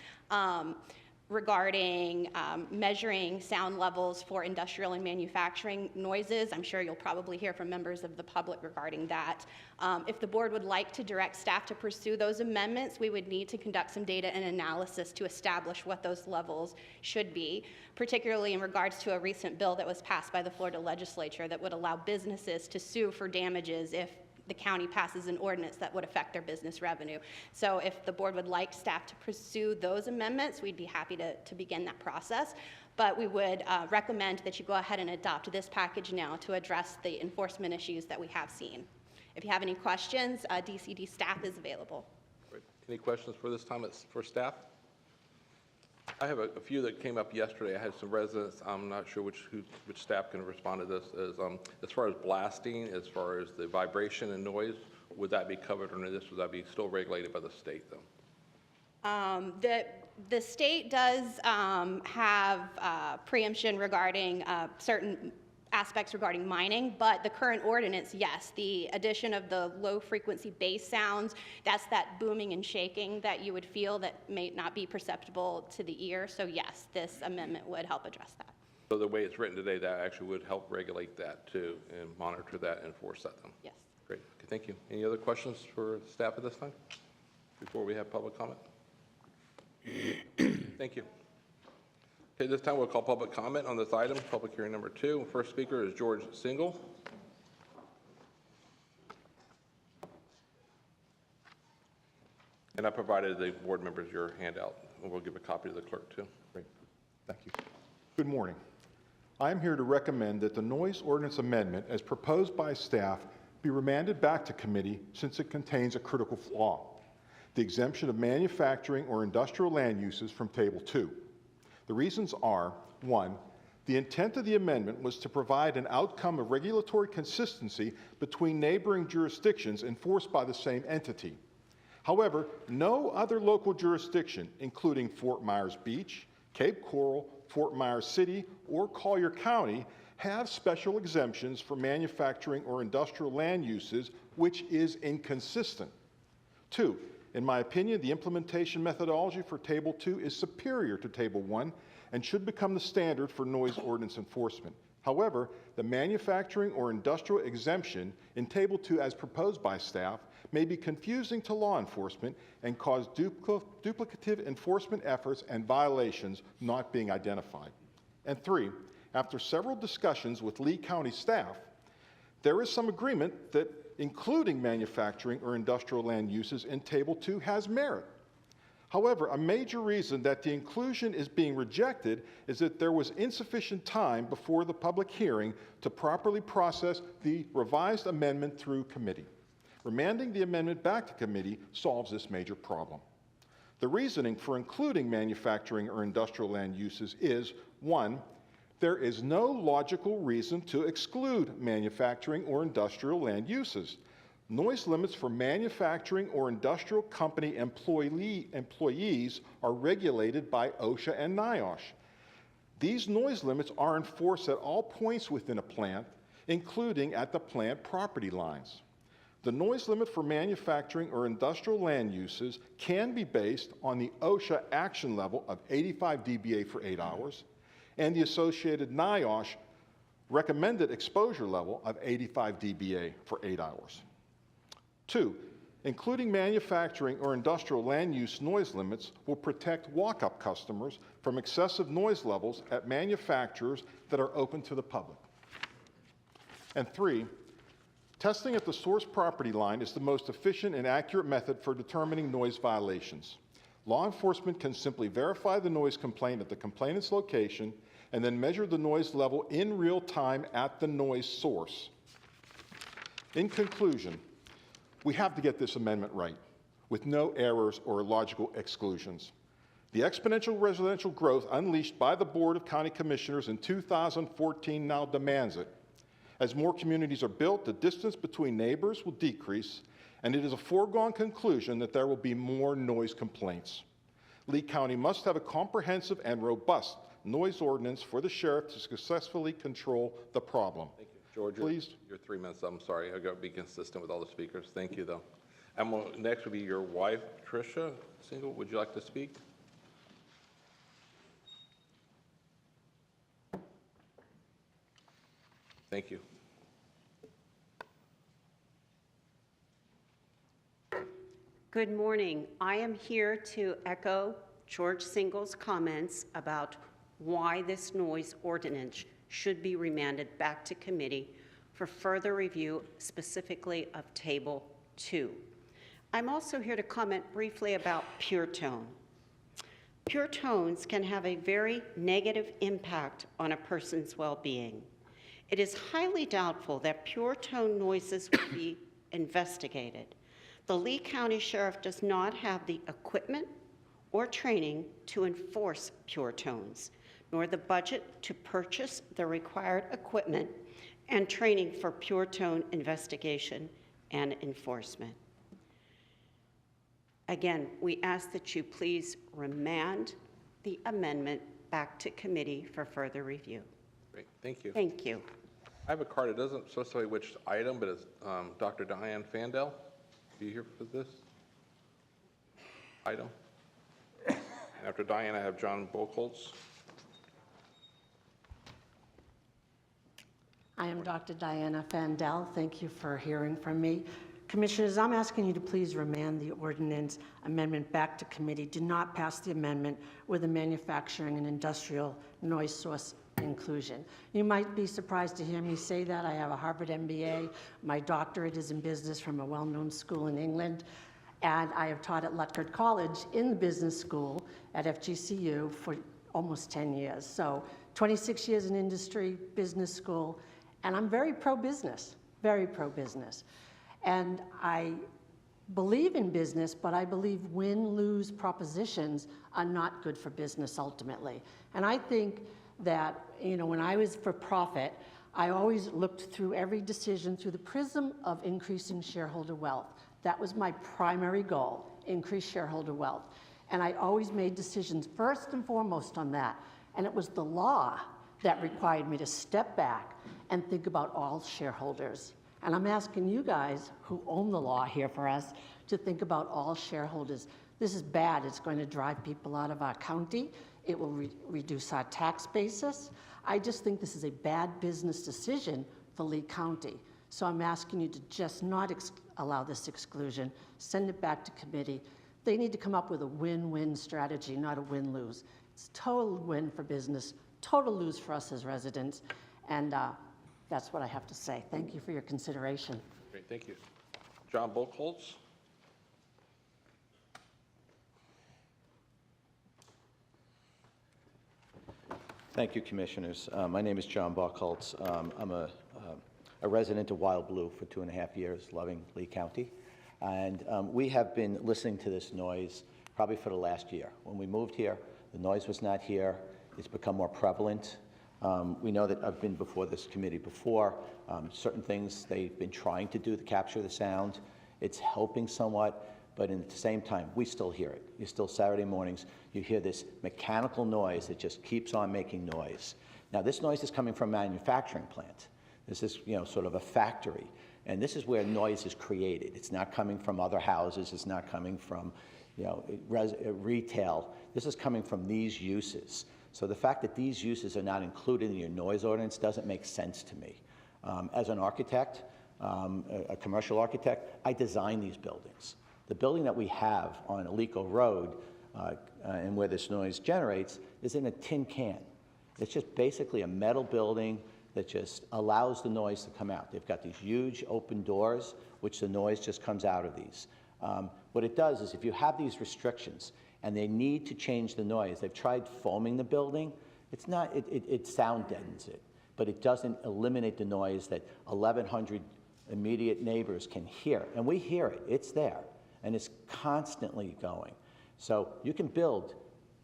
regarding measuring sound levels for industrial and manufacturing noises. I'm sure you'll probably hear from members of the public regarding that. If the board would like to direct staff to pursue those amendments, we would need to conduct some data and analysis to establish what those levels should be, particularly in regards to a recent bill that was passed by the Florida legislature that would allow businesses to sue for damages if the county passes an ordinance that would affect their business revenue. So if the board would like staff to pursue those amendments, we'd be happy to begin that process. But we would recommend that you go ahead and adopt this package now to address the enforcement issues that we have seen. If you have any questions, DCD staff is available. Great. Any questions for this time for staff? I have a few that came up yesterday. I had some residents, I'm not sure which staff can respond to this, as far as blasting, as far as the vibration and noise, would that be covered under this? Would that be still regulated by the state, though? The state does have preemption regarding certain aspects regarding mining, but the current ordinance, yes, the addition of the low-frequency bass sounds, that's that booming and shaking that you would feel that may not be perceptible to the ear. So yes, this amendment would help address that. So the way it's written today, that actually would help regulate that too and monitor that and enforce that then? Yes. Great. Okay, thank you. Any other questions for staff at this time before we have public comment? Thank you. Okay, this time we'll call public comment on this item, public hearing number 2. First speaker is George Single. And I provided the board members your handout, and we'll give a copy to the clerk too. Great, thank you. Good morning. I am here to recommend that the noise ordinance amendment as proposed by staff be remanded back to committee since it contains a critical flaw: the exemption of manufacturing or industrial land uses from Table 2. The reasons are: 1, The intent of the amendment was to provide an outcome of regulatory consistency between neighboring jurisdictions enforced by the same entity. However, no other local jurisdiction, including Fort Myers Beach, Cape Coral, Fort Myers City, or Collier County, have special exemptions for manufacturing or industrial land uses, which is inconsistent. 2, in my opinion, the implementation methodology for Table 2 is superior to Table 1 and should become the standard for noise ordinance enforcement. However, the manufacturing or industrial exemption in Table 2 as proposed by staff may be confusing to law enforcement and cause duplicative enforcement efforts and violations not being identified. And 3, after several discussions with Lee County staff, there is some agreement that including manufacturing or industrial land uses in Table 2 has merit. However, a major reason that the inclusion is being rejected is that there was insufficient time before the public hearing to properly process the revised amendment through committee. Remanding the amendment back to committee solves this major problem. The reasoning for including manufacturing or industrial land uses is, 1, there is no logical reason to exclude manufacturing or industrial land uses. Noise limits for manufacturing or industrial company employees are regulated by OSHA and NIOSH. These noise limits are enforced at all points within a plant, including at the plant property lines. The noise limit for manufacturing or industrial land uses can be based on the OSHA action level of 85 dBA for 8 hours and the associated NIOSH recommended exposure level of 85 dBA for 8 hours. 2, including manufacturing or industrial land use noise limits will protect walk-up customers from excessive noise levels at manufacturers that are open to the public. And 3, testing at the source property line is the most efficient and accurate method for determining noise violations. Law enforcement can simply verify the noise complaint at the complainant's location and then measure the noise level in real time at the noise source. In conclusion, we have to get this amendment right, with no errors or illogical exclusions. The exponential residential growth unleashed by the Board of County Commissioners in 2014 now demands it. As more communities are built, the distance between neighbors will decrease, and it is a foregone conclusion that there will be more noise complaints. Lee County must have a comprehensive and robust noise ordinance for the sheriff to successfully control the problem. Thank you. George, please. Your 3 minutes. I'm sorry. I've got to be consistent with all the speakers. Thank you, though. And next would be your wife, Tricia Single. Would you like to speak? Thank you. Good morning. I am here to echo George Single's comments about why this noise ordinance should be remanded back to committee for further review, specifically of Table 2. I'm also here to comment briefly about pure tone. Pure tones can have a very negative impact on a person's well-being. It is highly doubtful that pure tone noises will be investigated. The Lee County Sheriff does not have the equipment or training to enforce pure tones, nor the budget to purchase the required equipment and training for pure tone investigation and enforcement. Again, we ask that you please remand the amendment back to committee for further review. Great, thank you. Thank you. I have a card. It doesn't specify which item, but it's Dr. Diane Fandel. Are you here for this item? After Diane, I have John Buchholz. I am Dr. Diana Fandel. Thank you for hearing from me. Commissioners, I'm asking you to please remand the ordinance amendment back to committee. Do not pass the amendment with a manufacturing and industrial noise source inclusion. You might be surprised to hear me say that. I have a Harvard MBA. My doctorate is in business from a well-known school in England. And I have taught at Lutgard College in the business school at FGCU for almost 10 years. So 26 years in industry, business school, and I'm very pro-business, very pro-business. And I believe in business, but I believe win-lose propositions are not good for business ultimately. And I think that, when I was for profit, I always looked through every decision through the prism of increasing shareholder wealth. That was my primary goal, increase shareholder wealth. And I always made decisions first and foremost on that. And it was the law that required me to step back and think about all shareholders. And I'm asking you guys who own the law here for us to think about all shareholders. This is bad. It's going to drive people out of our county. It will reduce our tax basis. I just think this is a bad business decision for Lee County. So I'm asking you to just not allow this exclusion, send it back to committee. They need to come up with a win-win strategy, not a win-lose. It's total win for business, total lose for us as residents, and that's what I have to say. Thank you for your consideration. Great, thank you. John Buchholz. Thank you, Commissioners. My name is John Buchholz. I'm a resident of Wild Blue for 2.5 years, loving Lee County. And we have been listening to this noise probably for the last year. When we moved here, the noise was not here. It's become more prevalent. We know that I've been before this committee before. Certain things they've been trying to do to capture the sound. It's helping somewhat, but at the same time, we still hear it. You still, Saturday mornings, you hear this mechanical noise that just keeps on making noise. Now, this noise is coming from a manufacturing plant. This is, sort of a factory. And this is where noise is created. It's not coming from other houses. It's not coming from, retail. This is coming from these uses. So the fact that these uses are not included in your noise ordinance doesn't make sense to me. As an architect, a commercial architect, I design these buildings. The building that we have on Alico Road and where this noise generates is in a tin can. It's just basically a metal building that just allows the noise to come out. They've got these huge open doors, which the noise just comes out of these. What it does is if you have these restrictions and they need to change the noise, they've tried foaming the building. It's not, it sound deadens it, but it doesn't eliminate the noise that 1,100 immediate neighbors can hear. And we hear it, it's there, and it's constantly going. So you can build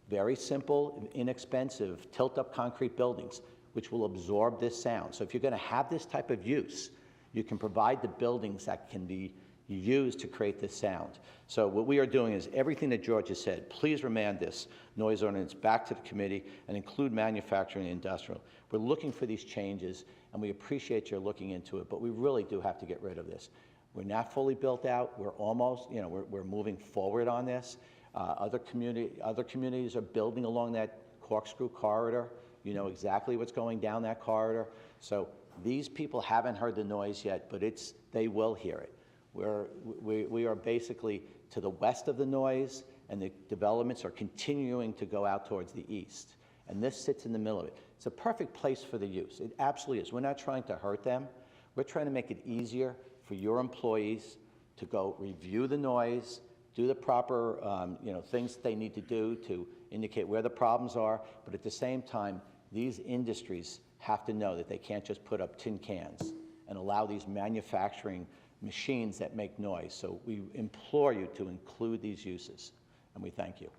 very simple, inexpensive, tilt-up concrete buildings which will absorb this sound. So if you're going to have this type of use, you can provide the buildings that can be used to create this sound. So what we are doing is everything that George has said. Please remand this noise ordinance back to the committee and include manufacturing and industrial. We're looking for these changes, and we appreciate your looking into it, but we really do have to get rid of this. We're not fully built out. We're almost, we're moving forward on this. Other communities are building along that corkscrew corridor. You know exactly what's going down that corridor. So these people haven't heard the noise yet, but they will hear it. We are basically to the west of the noise, and the developments are continuing to go out towards the east. And this sits in the middle of it. It's a perfect place for the use. It absolutely is. We're not trying to hurt them. We're trying to make it easier for your employees to go review the noise, do the proper things that they need to do to indicate where the problems are, but at the same time, these industries have to know that they can't just put up tin cans and allow these manufacturing machines that make noise. So we implore you to include these uses, and we thank you.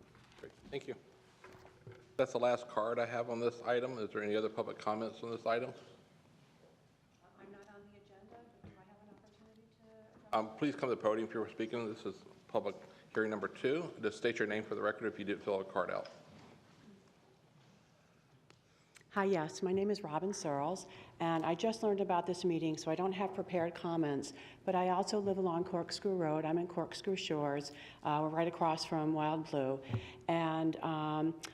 Great, thank you. That's the last card I have on this item. Is there any other public comments on this item? I'm not on the agenda, but do I have an opportunity to? Please come to the podium if you're speaking. This is public hearing number 2. Just state your name for the record if you did fill a card out. Hi, yes, my name is Robin Searles, and I just learned about this meeting, so I don't have prepared comments, but I also live along Corkscrew Road. I'm in Corkscrew Shores. We're right across from Wild Blue, and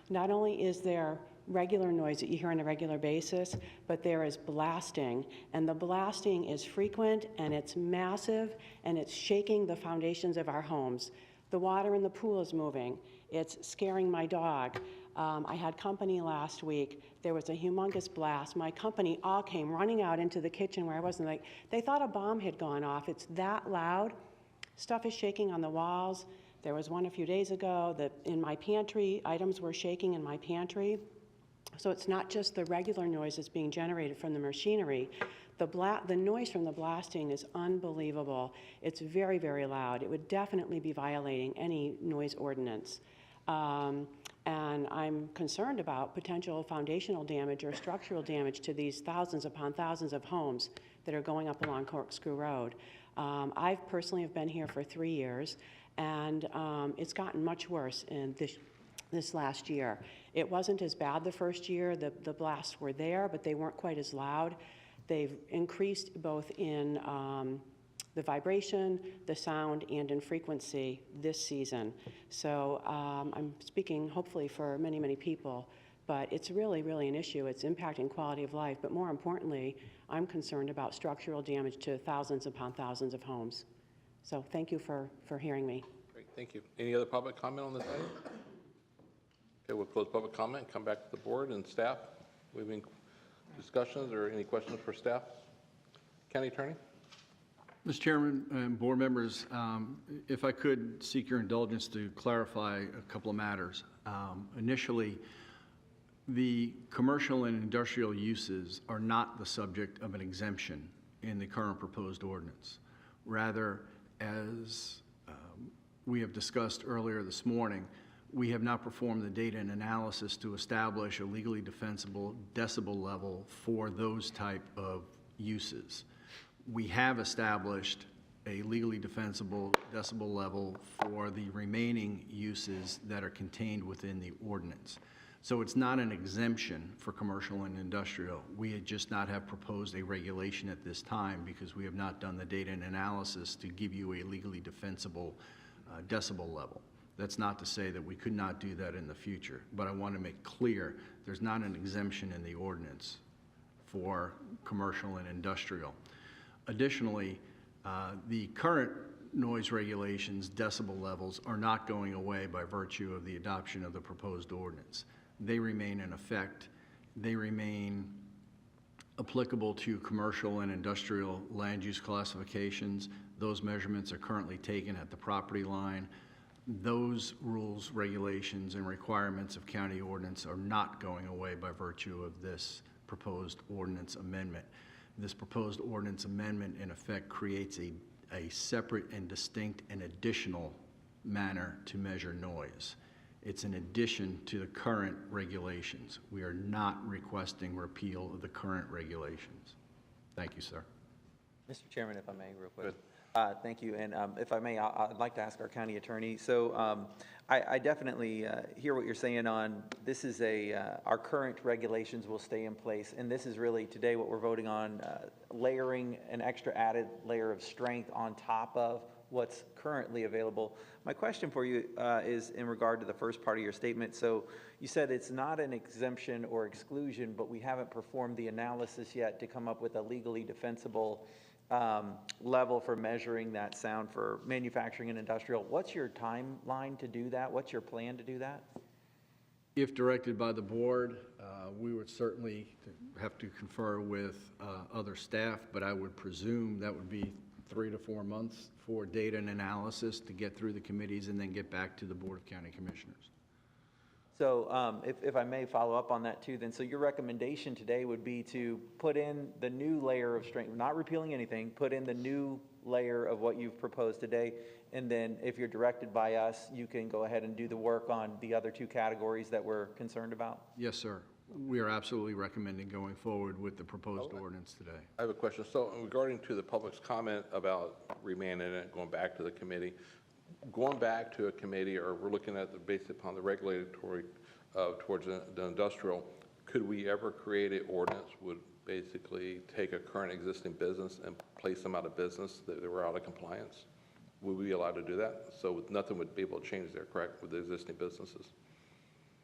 not only is there regular noise that you hear on a regular basis, but there is blasting, and the blasting is frequent, and it's massive, and it's shaking the foundations of our homes. The water in the pool is moving. It's scaring my dog. I had company last week. There was a humongous blast. My company all came running out into the kitchen where I was, and they thought a bomb had gone off. It's that loud. Stuff is shaking on the walls. There was one a few days ago that in my pantry, items were shaking in my pantry. So it's not just the regular noise that's being generated from the machinery. The noise from the blasting is unbelievable. It's very, very loud. It would definitely be violating any noise ordinance. And I'm concerned about potential foundational damage or structural damage to these thousands upon thousands of homes that are going up along Corkscrew Road. I personally have been here for 3 years, and it's gotten much worse in this last year. It wasn't as bad the first year. The blasts were there, but they weren't quite as loud. They've increased both in the vibration, the sound, and in frequency this season. So I'm speaking hopefully for many, many people, but it's really, really an issue. It's impacting quality of life, but more importantly, I'm concerned about structural damage to thousands upon thousands of homes. So thank you for hearing me. Great, thank you. Any other public comment on this item? Okay, we'll close public comment, come back to the board and staff. We have any discussions or any questions for staff? County Attorney? Mr. Chairman and board members, if I could seek your indulgence to clarify a couple of matters. Initially, the commercial and industrial uses are not the subject of an exemption in the current proposed ordinance. Rather, as we have discussed earlier this morning, we have not performed the data and analysis to establish a legally defensible decibel level for those type of uses. We have established a legally defensible decibel level for the remaining uses that are contained within the ordinance. So it's not an exemption for commercial and industrial. We had just not have proposed a regulation at this time because we have not done the data and analysis to give you a legally defensible decibel level. That's not to say that we could not do that in the future, but I want to make clear there's not an exemption in the ordinance for commercial and industrial. Additionally, the current noise regulations decibel levels are not going away by virtue of the adoption of the proposed ordinance. They remain in effect. They remain applicable to commercial and industrial land use classifications. Those measurements are currently taken at the property line. Those rules, regulations, and requirements of county ordinance are not going away by virtue of this proposed ordinance amendment. This proposed ordinance amendment, in effect, creates a separate and distinct and additional manner to measure noise. It's an addition to the current regulations. We are not requesting repeal of the current regulations. Thank you, sir. Mr. Chairman, if I may, real quick. Thank you, and if I may, I'd like to ask our county attorney. So I definitely hear what you're saying on this is our current regulations will stay in place, and this is really today what we're voting on, layering an extra added layer of strength on top of what's currently available. My question for you is in regard to the first part of your statement. So you said it's not an exemption or exclusion, but we haven't performed the analysis yet to come up with a legally defensible level for measuring that sound for manufacturing and industrial. What's your timeline to do that? What's your plan to do that? If directed by the board, we would certainly have to confer with other staff, but I would presume that would be 3 to 4 months for data and analysis to get through the committees and then get back to the Board of County Commissioners. So if I may follow up on that too, then, so your recommendation today would be to put in the new layer of strength, not repealing anything, put in the new layer of what you've proposed today, and then if you're directed by us, you can go ahead and do the work on the other 2 categories that we're concerned about? Yes, sir. We are absolutely recommending going forward with the proposed ordinance today. I have a question. So regarding to the public's comment about remanding it, going back to the committee, going back to a committee, or we're looking at the based upon the regulatory towards the industrial, could we ever create an ordinance would basically take a current existing business and place them out of business that they were out of compliance? Would we be allowed to do that? So nothing would be able to change there, correct, with the existing businesses?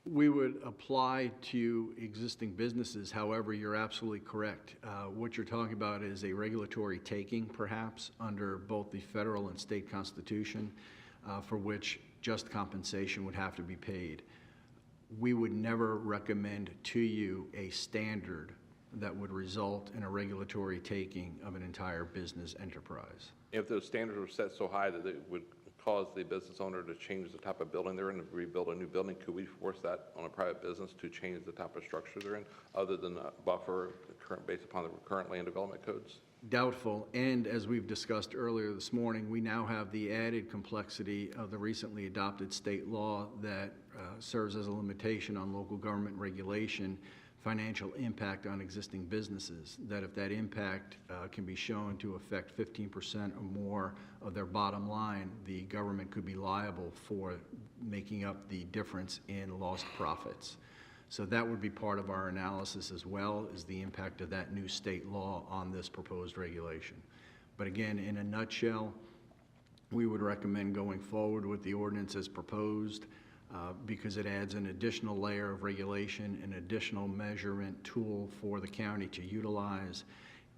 We would apply to existing businesses. However, you're absolutely correct. What you're talking about is a regulatory taking, perhaps, under both the federal and state constitution, for which just compensation would have to be paid. We would never recommend to you a standard that would result in a regulatory taking of an entire business enterprise. If those standards were set so high that it would cause the business owner to change the type of building they're in and rebuild a new building, could we force that on a private business to change the type of structure they're in, other than a buffer based upon the current land development codes? Doubtful, and as we've discussed earlier this morning, we now have the added complexity of the recently adopted state law that serves as a limitation on local government regulation, financial impact on existing businesses, that if that impact can be shown to affect 15% or more of their bottom line, the government could be liable for making up the difference in lost profits. So that would be part of our analysis as well, is the impact of that new state law on this proposed regulation. But again, in a nutshell, we would recommend going forward with the ordinance as proposed because it adds an additional layer of regulation, an additional measurement tool for the county to utilize,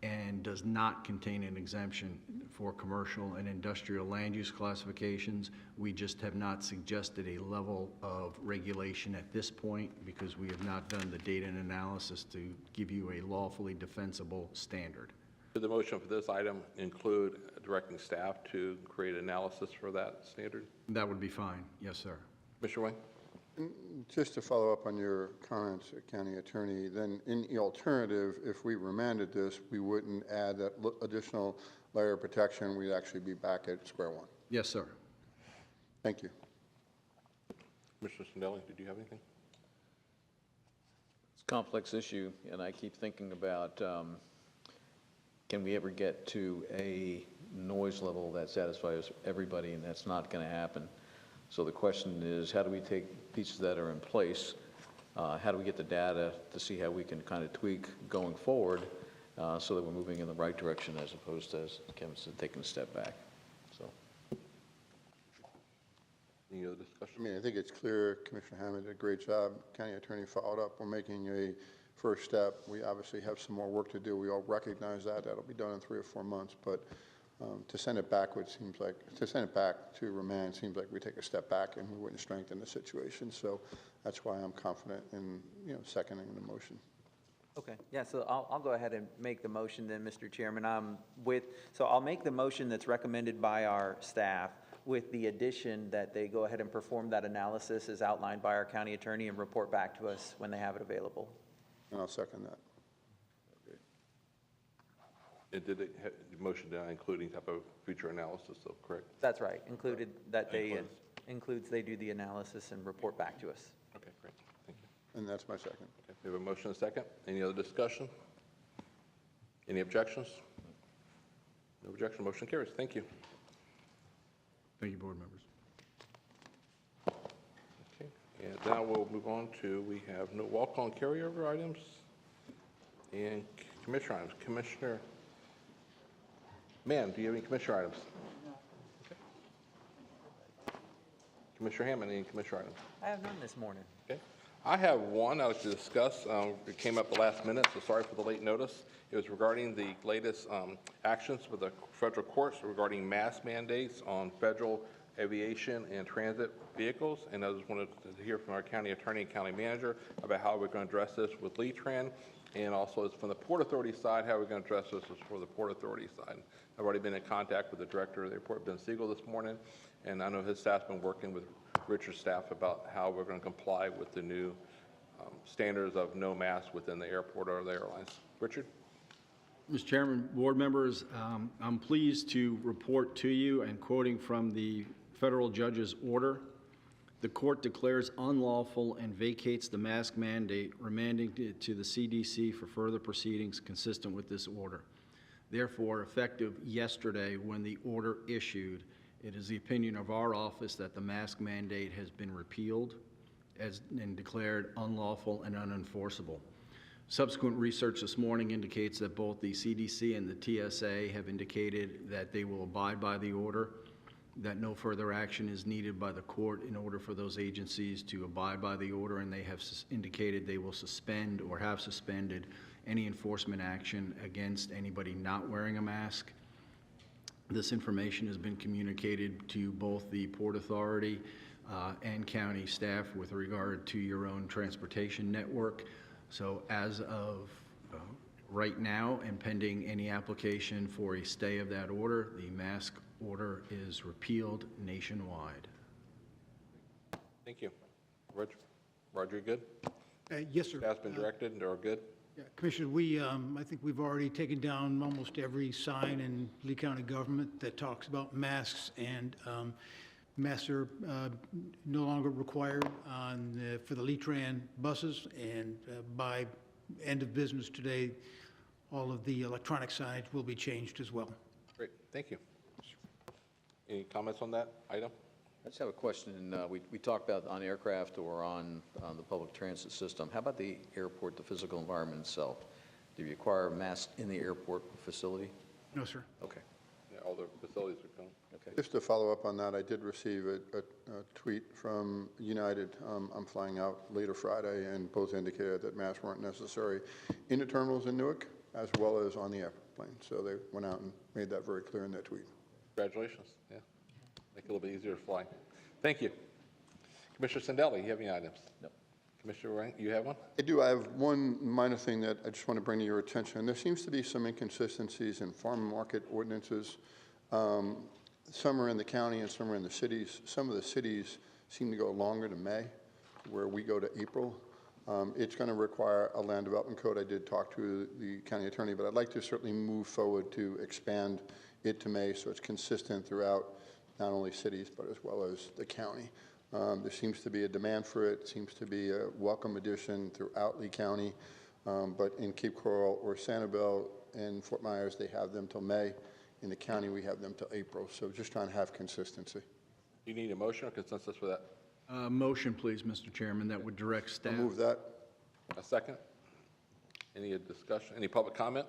and does not contain an exemption for commercial and industrial land use classifications. We just have not suggested a level of regulation at this point because we have not done the data and analysis to give you a lawfully defensible standard. Should the motion for this item include directing staff to create analysis for that standard? That would be fine. Yes, sir. Mr. Wayne? Just to follow up on your comments, County Attorney, then in the alternative, if we remanded this, we wouldn't add that additional layer of protection. We'd actually be back at square one. Yes, sir. Thank you. Mr. Sindelli, did you have anything? It's a complex issue, and I keep thinking about can we ever get to a noise level that satisfies everybody, and that's not going to happen. So the question is, how do we take pieces that are in place? How do we get the data to see how we can kind of tweak going forward so that we're moving in the right direction as opposed to, as Kevin said, taking a step back? So, any other discussion? I mean, I think it's clear Commissioner Hammond did a great job. County Attorney followed up. We're making a first step. We obviously have some more work to do. We all recognize that. That'll be done in 3 or 4 months. But to send it backwards seems like, to send it back to remand seems like we take a step back and we wouldn't strengthen the situation. So that's why I'm confident in, seconding the motion. Okay, yeah, so I'll go ahead and make the motion then, Mr. Chairman. So I'll make the motion that's recommended by our staff with the addition that they go ahead and perform that analysis as outlined by our county attorney and report back to us when they have it available. And I'll second that. And did the motion including type of future analysis, though, correct? That's right, included that they includes they do the analysis and report back to us. Okay, great. Thank you. And that's my second. Okay, we have a motion and a second. Any other discussion? Any objections? No objection. Motion carries. Thank you. Thank you, board members. Okay, and now we'll move on to, we have no walk-on carryover items and commissioner items. Commissioner Mann, do you have any commissioner items? No. Okay. Commissioner Hammond, any commissioner items? I have none this morning. Okay. I have one I'd like to discuss. It came up the last minute, so sorry for the late notice. It was regarding the latest actions with the federal courts regarding mask mandates on federal aviation and transit vehicles. And I just wanted to hear from our county attorney and county manager about how we're going to address this with Lee-Tran. And also from the Port Authority side, how we're going to address this is for the Port Authority side. I've already been in contact with the director of the airport, Ben Siegel, this morning, and I know his staff's been working with Richard's staff about how we're going to comply with the new standards of no mask within the airport or the airlines. Richard? Mr. Chairman, board members, I'm pleased to report to you, and quoting from the federal judge's order, the court declares unlawful and vacates the mask mandate, remanding it to the CDC for further proceedings consistent with this order. Therefore, effective yesterday when the order issued, it is the opinion of our office that the mask mandate has been repealed and declared unlawful and unenforceable. Subsequent research this morning indicates that both the CDC and the TSA have indicated that they will abide by the order, that no further action is needed by the court in order for those agencies to abide by the order, and they have indicated they will suspend or have suspended any enforcement action against anybody not wearing a mask. This information has been communicated to both the Port Authority and county staff with regard to your own transportation network. So as of right now, and pending any application for a stay of that order, the mask order is repealed nationwide. Thank you. Roger, you good? Yes, sir. Staff's been directed and are good? Yeah, Commissioner, I think we've already taken down almost every sign in Lee County government that talks about masks, and Masks are no longer required for the Letran buses, and by end of business today, all of the electronic signage will be changed as well. Great, thank you. Any comments on that item? I just have a question. We talked about on aircraft or on the public transit system. How about the airport, the physical environment itself? Do you require masks in the airport facility? No, sir. Okay. Yeah, all the facilities are going. Okay. Just to follow up on that, I did receive a tweet from United. I'm flying out later Friday, and both indicated that masks weren't necessary in the terminals in Newark as well as on the airplane. So they went out and made that very clear in their tweet. Congratulations, yeah. Make it a little bit easier to fly. Thank you. Commissioner Sandelli, you have any items? No. Commissioner Ryan, you have one? I do. I have one minor thing that I just want to bring to your attention. There seems to be some inconsistencies in farm market ordinances. Some are in the county and some are in the cities. Some of the cities seem to go longer to May, where we go to April. It's going to require a land development code. I did talk to the county attorney, but I'd like to certainly move forward to expand it to May so it's consistent throughout not only cities but as well as the county. There seems to be a demand for it. Seems to be a welcome addition throughout Lee County, but in Cape Coral or Sanibel and Fort Myers, they have them till May. In the county, we have them till April. So just trying to have consistency. You need a motion or consensus for that? Motion, please, Mr. Chairman, that would direct staff. I'll move that. A second? Any discussion? Any public comment?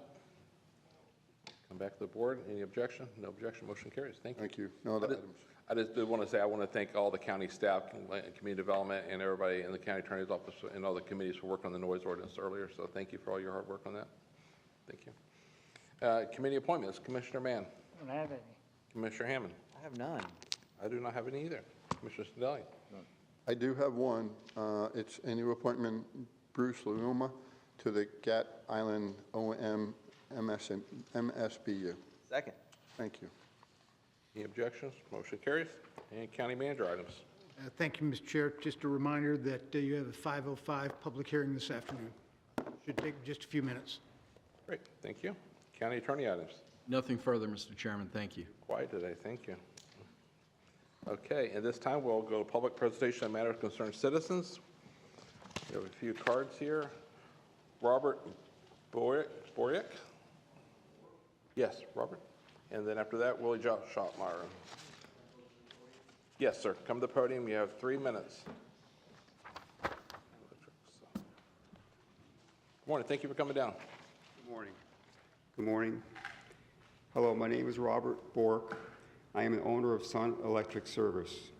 Come back to the board. Any objection? No objection. Motion carries. Thank you. Thank you. No other items. I just did want to say I want to thank all the county staff, community development, and everybody in the county attorney's office and all the committees for working on the noise ordinance earlier. So thank you for all your hard work on that. Thank you. Committee appointments. Commissioner Mann. I don't have any. Commissioner Hammond. I have none. I do not have any either. Commissioner Sandelli. I do have one. It's a new appointment, Bruce Luma, to the Gat Island OM MSBU. Second. Thank you. Any objections? Motion carries. And county manager items. Thank you, Mr. Chair. Just a reminder that you have a 5:05 public hearing this afternoon. Should take just a few minutes. Great. Thank you. County attorney items. Nothing further, Mr. Chairman. Thank you. Quiet today. Thank you. Okay, at this time, we'll go to public presentation on matters concerning citizens. We have a few cards here. Robert Borick? Yes, Robert. And then after that, Willie Schottmeyer. Yes, sir. Come to the podium. You have 3 minutes. Good morning. Thank you for coming down. Good morning. Good morning. Hello, my name is Robert Bork. I am the owner of Sun Electric Service.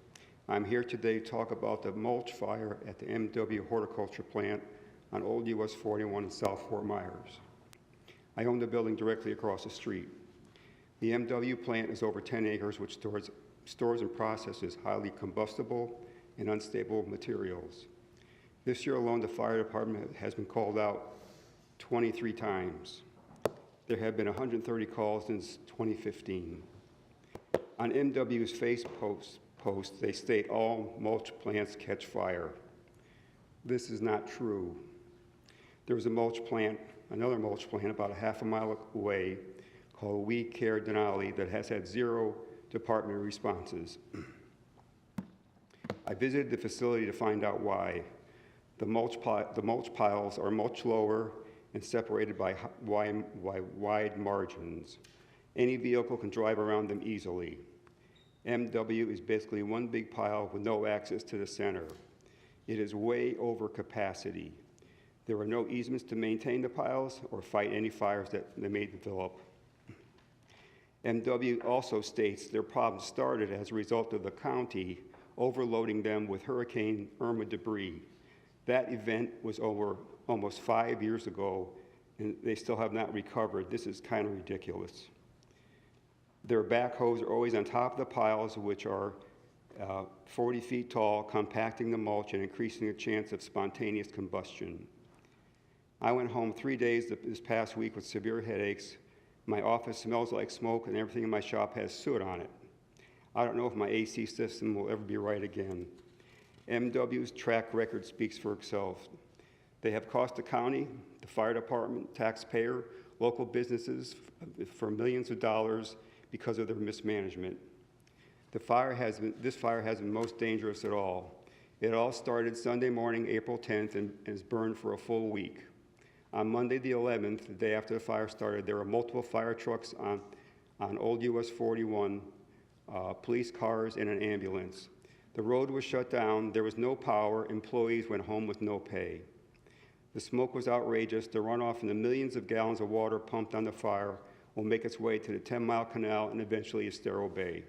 I'm here today to talk about the mulch fire at the MW Horticulture Plant on Old US 41 in South Fort Myers. I own the building directly across the street. The MW plant is over 10 acres, which stores and processes highly combustible and unstable materials. This year alone, the fire department has been called out 23 times. There have been 130 calls since 2015. On MW's Facebook post, they state all mulch plants catch fire. This is not true. There was another mulch plant about a half a mile away called We Care Denali that has had 0 department responses. I visited the facility to find out why. The mulch piles are much lower and separated by wide margins. Any vehicle can drive around them easily. MW is basically one big pile with no access to the center. It is way over capacity. There are no easements to maintain the piles or fight any fires that may develop. MW also states their problem started as a result of the county overloading them with Hurricane Irma debris. That event was over almost 5 years ago, and they still have not recovered. This is kind of ridiculous. Their backhoes are always on top of the piles, which are 40 feet tall, compacting the mulch and increasing the chance of spontaneous combustion. I went home 3 days this past week with severe headaches. My office smells like smoke, and everything in my shop has soot on it. I don't know if my AC system will ever be right again. MW's track record speaks for itself. They have cost the county, the fire department, taxpayer, local businesses for millions of dollars because of their mismanagement. This fire has been most dangerous at all. It all started Sunday morning, April 10th, and has burned for a full week. On Monday the 11th, the day after the fire started, there were multiple fire trucks on Old US 41, police cars, and an ambulance. The road was shut down. There was no power. Employees went home with no pay. The smoke was outrageous. The runoff from the millions of gallons of water pumped on the fire will make its way to the 10-mile canal and eventually Estero Bay.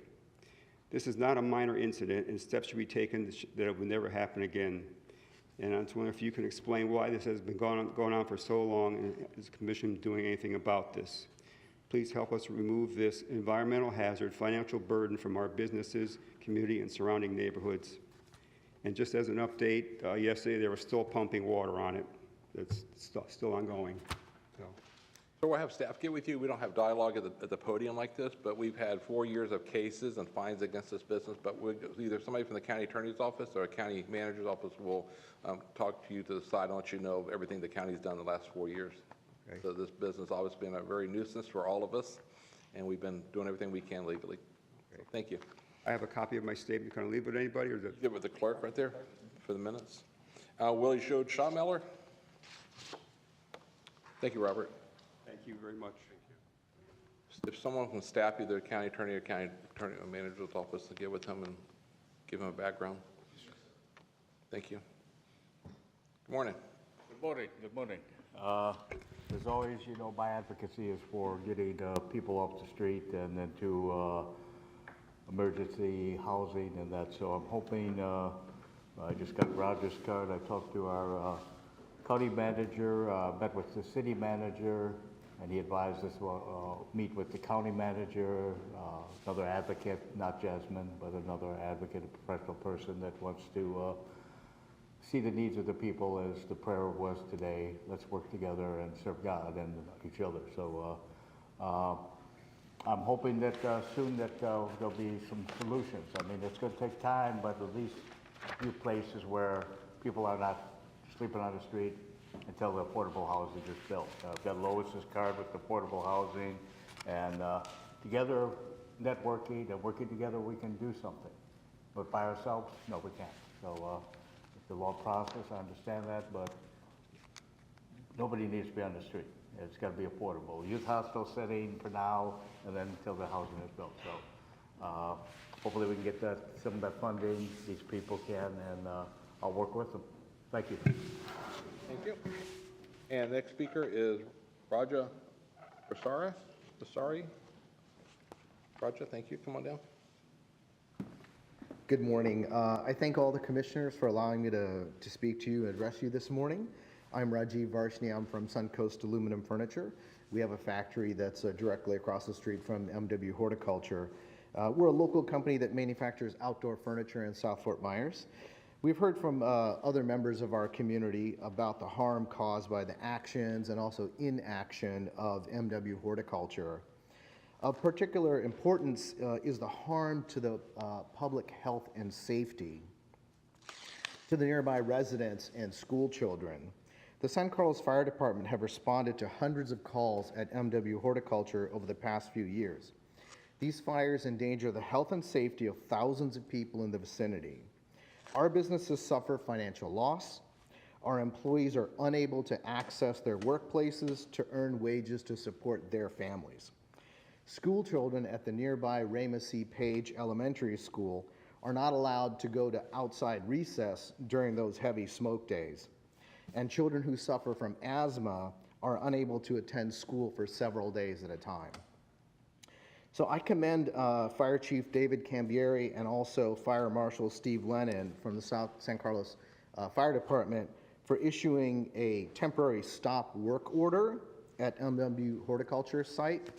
This is not a minor incident, and steps should be taken that it will never happen again. And I was wondering if you can explain why this has been going on for so long, and is the Commission doing anything about this? Please help us remove this environmental hazard, financial burden from our businesses, community, and surrounding neighborhoods. And just as an update, yesterday they were still pumping water on it. It's still ongoing. So we'll have staff get with you. We don't have dialogue at the podium like this, but we've had 4 years of cases and fines against this business. But either somebody from the county attorney's office or a county manager's office will talk to you to the side and let you know of everything the county's done the last 4 years. Okay. So this business obviously been a very nuisance for all of us, and we've been doing everything we can legally. Okay. So thank you. I have a copy of my statement. Can I leave it with anybody? Or is it? Give it with the clerk right there for the minutes. Willie Schaumeller. Thank you, Robert. Thank you very much. If someone from staff, either county attorney or county attorney or manager's office, to get with him and give him a background. Thank you. Good morning. Good morning. Good morning. As always, you know, my advocacy is for getting people off the street and then to emergency housing and that. So I'm hoping, I just got Roger's card. I talked to our county manager, met with the city manager, and he advised us to meet with the county manager, another advocate, not Jasmine, but another advocate, a professional person that wants to see the needs of the people, as the prayer was today. Let's work together and serve God and each other. So I'm hoping that soon that there'll be some solutions. I mean, it's going to take time, but at least a few places where people are not sleeping on the street until the affordable housing is built. I've got Lois's card with the affordable housing, and together, networking and working together, we can do something. But by ourselves, no, we can't. So it's a long process, I understand that, but nobody needs to be on the street. It's got to be affordable. Youth hostel setting for now, and then until the housing is built. So hopefully we can get some of that funding, these people can, and I'll work with them. Thank you. Thank you. And next speaker is Raja Basari. Raja, thank you. Come on down. Good morning. I thank all the commissioners for allowing me to speak to you and address you this morning. I'm Rajiv Varshney. I'm from Suncoast Aluminum Furniture. We have a factory that's directly across the street from MW Horticulture. We're a local company that manufactures outdoor furniture in South Fort Myers. We've heard from other members of our community about the harm caused by the actions and also inaction of MW Horticulture. Of particular importance is the harm to the public health and safety, to the nearby residents and school children. The San Carlos Fire Department have responded to hundreds of calls at MW Horticulture over the past few years. These fires endanger the health and safety of thousands of people in the vicinity. Our businesses suffer financial loss. Our employees are unable to access their workplaces to earn wages to support their families. School children at the nearby Raymond C. Page Elementary School are not allowed to go to outside recess during those heavy smoke days. And children who suffer from asthma are unable to attend school for several days at a time. So I commend Fire Chief David Cambieri and also Fire Marshal Steve Lennon from the South San Carlos Fire Department for issuing a temporary stop work order at MW Horticulture site.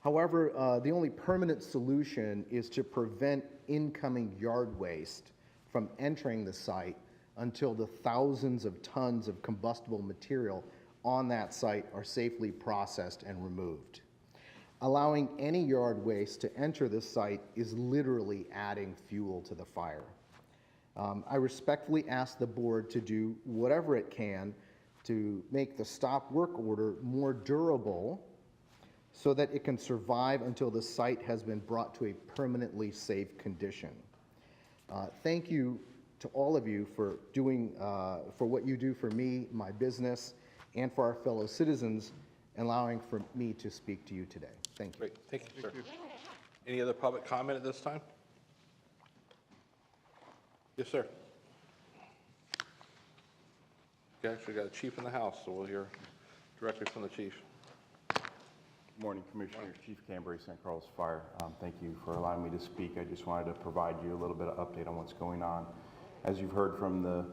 However, the only permanent solution is to prevent incoming yard waste from entering the site until the thousands of tons of combustible material on that site are safely processed and removed. Allowing any yard waste to enter the site is literally adding fuel to the fire. I respectfully ask the board to do whatever it can to make the stop work order more durable so that it can survive until the site has been brought to a permanently safe condition. Thank you to all of you for doing, for what you do for me, my business, and for our fellow citizens, allowing for me to speak to you today. Thank you. Great, thank you, sir. Any other public comment at this time? Yes, sir. We actually got a chief in the house, so we'll hear directly from the chief. Good morning, Commissioners. Chief Cambray, St. Carlos Fire. Thank you for allowing me to speak. I just wanted to provide you a little bit of update on what's going on. As you've heard from the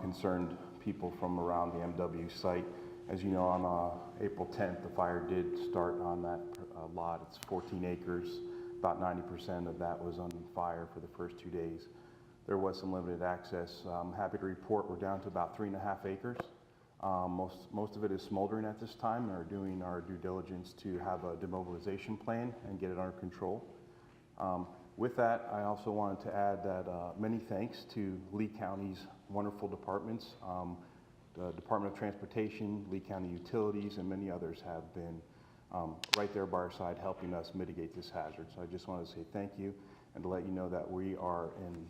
concerned people from around the MW site, as you know, on April 10th, the fire did start on that lot. It's 14 acres. About 90% of that was on fire for the first 2 days. There was some limited access. I'm happy to report we're down to about 3.5 acres. Most of it is smoldering at this time, and are doing our due diligence to have a demobilization plan and get it under control. With that, I also wanted to add that many thanks to Lee County's wonderful departments. The Department of Transportation, Lee County Utilities, and many others have been right there by our side helping us mitigate this hazard. So I just wanted to say thank you and to let you know that we are in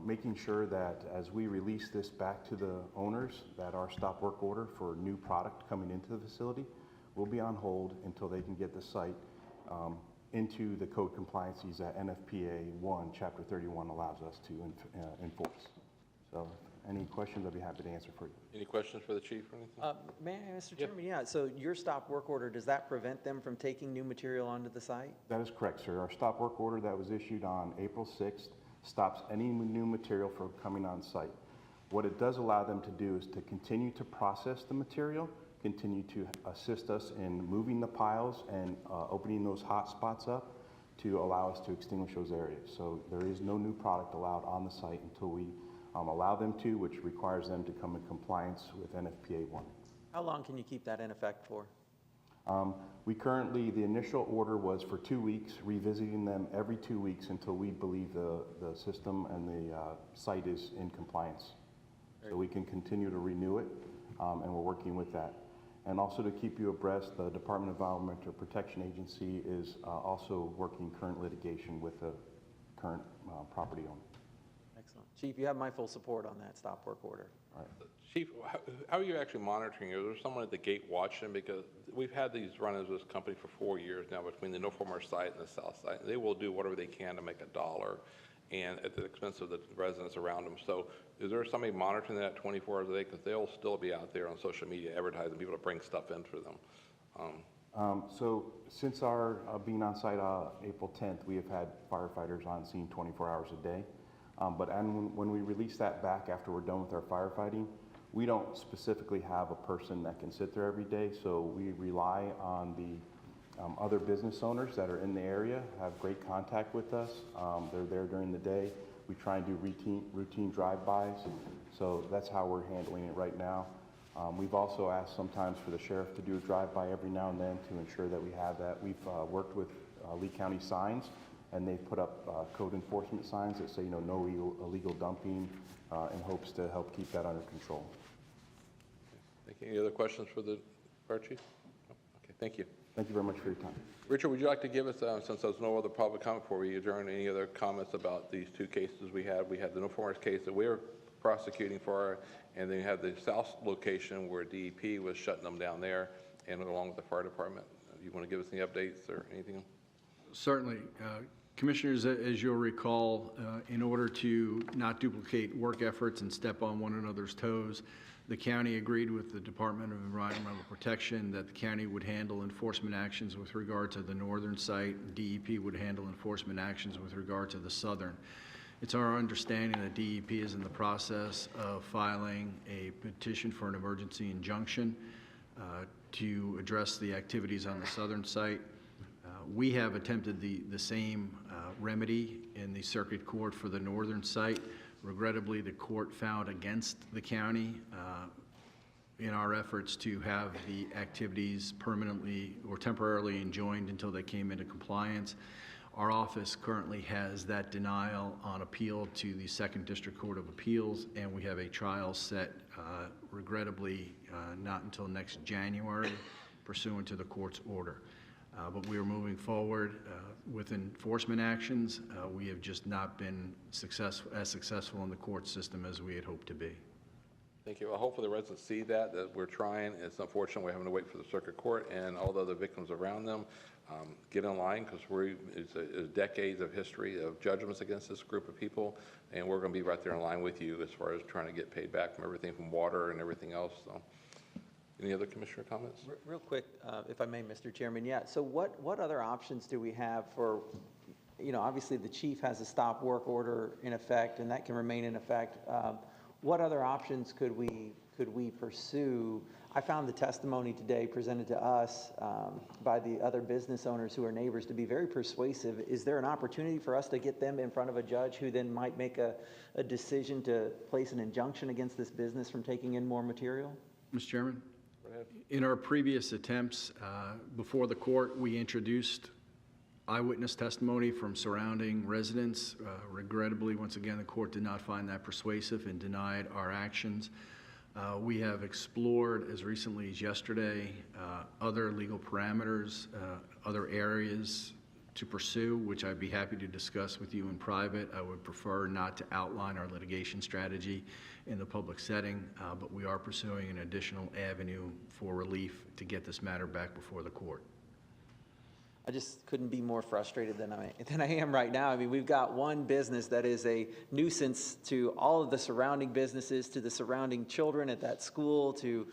making sure that as we release this back to the owners, that our stop work order for new product coming into the facility will be on hold until they can get the site into the code compliances that NFPA 1, Chapter 31 allows us to enforce. So any questions, I'd be happy to answer for you. Any questions for the chief or anything? May I, Mr. Chairman? Yeah, so your stop work order, does that prevent them from taking new material onto the site? That is correct, sir. Our stop work order that was issued on April 6th stops any new material from coming on site. What it does allow them to do is to continue to process the material, continue to assist us in moving the piles and opening those hot spots up to allow us to extinguish those areas. So there is no new product allowed on the site until we allow them to, which requires them to come in compliance with NFPA 1. How long can you keep that in effect for? We currently, the initial order was for 2 weeks, revisiting them every 2 weeks until we believe the system and the site is in compliance. So we can continue to renew it, and we're working with that. And also to keep you abreast, the Department of Environmental Protection Agency is also working current litigation with the current property owner. Excellent. Chief, you have my full support on that stop work order. All right. Chief, how are you actually monitoring? Is there someone at the gate watching? Because we've had these run-ins with this company for 4 years now between the No Former site and the South site. They will do whatever they can to make a dollar, and at the expense of the residents around them. So is there somebody monitoring that 24 hours a day? Because they'll still be out there on social media advertising people to bring stuff in for them. So since our being on site April 10th, we have had firefighters on scene 24 hours a day. When we release that back after we're done with our firefighting, we don't specifically have a person that can sit there every day, so we rely on the other business owners that are in the area, have great contact with us. They're there during the day. We try and do routine drive-bys, so that's how we're handling it right now. We've also asked sometimes for the sheriff to do a drive-by every now and then to ensure that we have that. We've worked with Lee County Signs, and they've put up code enforcement signs that say, no illegal dumping, in hopes to help keep that under control. Any other questions for the fire chief? No? Okay, thank you. Thank you very much for your time. Richard, would you like to give us, since there's no other public comment before we adjourn, any other comments about these two cases we had? We had the No Former case that we're prosecuting for, and then you have the south location where DEP was shutting them down there, and along with the fire department. You want to give us any updates or anything? Certainly. Commissioners, as you'll recall, in order to not duplicate work efforts and step on one another's toes, the county agreed with the Department of Environmental Protection that the county would handle enforcement actions with regard to the northern site. DEP would handle enforcement actions with regard to the southern. It's our understanding that DEP is in the process of filing a petition for an emergency injunction to address the activities on the southern site. We have attempted the same remedy in the circuit court for the northern site. Regrettably, the court found against the county in our efforts to have the activities permanently or temporarily enjoined until they came into compliance. Our office currently has that denial on appeal to the 2nd District Court of Appeals, and we have a trial set, regrettably, not until next January, pursuant to the court's order. but we are moving forward with enforcement actions. We have just not been as successful in the court system as we had hoped to be. Thank you. Well, hopefully the residents see that we're trying. It's unfortunate we're having to wait for the circuit court and all the other victims around them. Get in line, because it's decades of history of judgments against this group of people, and we're going to be right there in line with you as far as trying to get paid back from everything from water and everything else. So, any other commissioner comments? Real quick, if I may, Mr. Chairman, yeah. So what other options do we have for, obviously the chief has a stop work order in effect, and that can remain in effect. What other options could we pursue? I found the testimony today presented to us by the other business owners who are neighbors to be very persuasive. Is there an opportunity for us to get them in front of a judge who then might make a decision to place an injunction against this business from taking in more material? Mr. Chairman? In our previous attempts before the court, we introduced eyewitness testimony from surrounding residents. Regrettably, once again, the court did not find that persuasive and denied our actions. We have explored, as recently as yesterday, other legal parameters, other areas to pursue, which I'd be happy to discuss with you in private. I would prefer not to outline our litigation strategy in the public setting, but we are pursuing an additional avenue for relief to get this matter back before the court. I just couldn't be more frustrated than I am right now. I mean, we've got one business that is a nuisance to all of the surrounding businesses, to the surrounding children at that school, to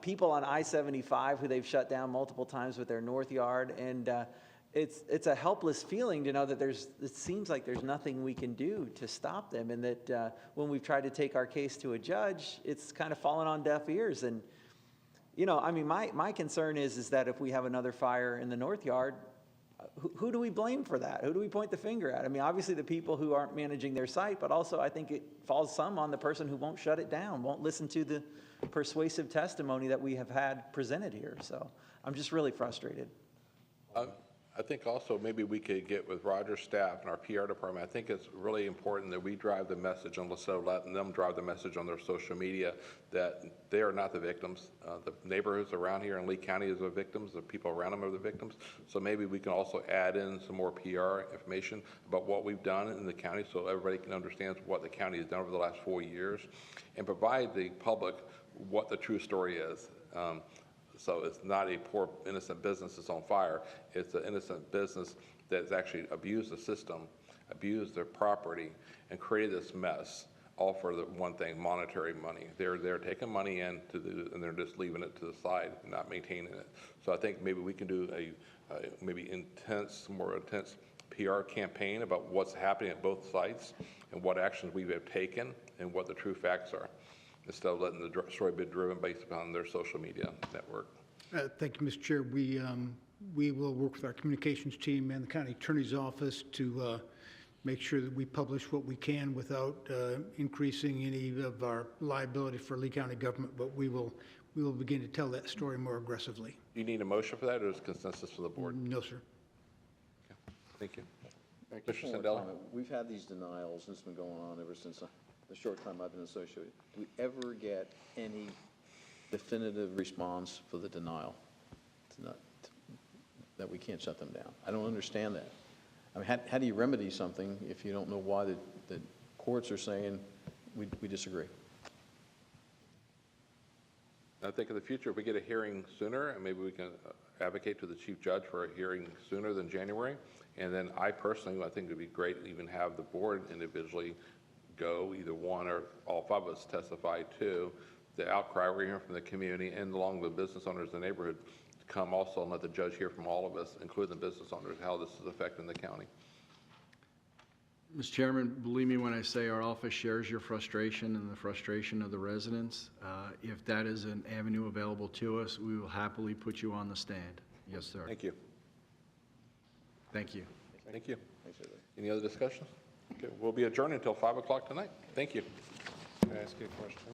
people on I-75 who they've shut down multiple times with their north yard. And it's a helpless feeling to know that it seems like there's nothing we can do to stop them, and that when we've tried to take our case to a judge, it's kind of fallen on deaf ears. And I mean, my concern is that if we have another fire in the north yard, who do we blame for that? Who do we point the finger at? I mean, obviously the people who aren't managing their site, but also I think it falls some on the person who won't shut it down, won't listen to the persuasive testimony that we have had presented here. So I'm just really frustrated. I think also maybe we could get with Roger's staff and our PR department. I think it's really important that we drive the message on Lasso, letting them drive the message on their social media that they are not the victims. The neighborhoods around here in Lee County are the victims. The people around them are the victims. So maybe we can also add in some more PR information about what we've done in the county so everybody can understand what the county has done over the last 4 years and provide the public what the true story is. So it's not a poor, innocent business that's on fire. It's an innocent business that's actually abused the system, abused their property, and created this mess, all for the one thing, monetary money. They're taking money in and they're just leaving it to the side and not maintaining it. So I think maybe we can do a more intense PR campaign about what's happening at both sites and what actions we have taken and what the true facts are, instead of letting the story be driven based upon their social media network. Thank you, Mr. Chair. We will work with our communications team and the county attorney's office to make sure that we publish what we can without increasing any of our liability for Lee County government, but we will begin to tell that story more aggressively. Do you need a motion for that, or is consensus for the board? No, sir. Okay. Thank you. Mr. Sandella? We've had these denials, and it's been going on ever since the short time I've been associated. Do we ever get any definitive response for the denial? That we can't shut them down. I don't understand that. I mean, how do you remedy something if you don't know why the courts are saying we disagree? I think in the future, if we get a hearing sooner, and maybe we can advocate to the chief judge for a hearing sooner than January. And then I think it would be great to even have the board individually go, either one or all 5 of us testify to the outcry we're hearing from the community and along the business owners in the neighborhood to come also and let the judge hear from all of us, including the business owners, how this is affecting the county. Mr. Chairman, believe me when I say our office shares your frustration and the frustration of the residents. If that is an avenue available to us, we will happily put you on the stand. Yes, sir. Thank you. Thank you. Thank you. Any other discussions? Okay, we'll be adjourned until 5 o'clock tonight. Thank you. Can I ask you a question?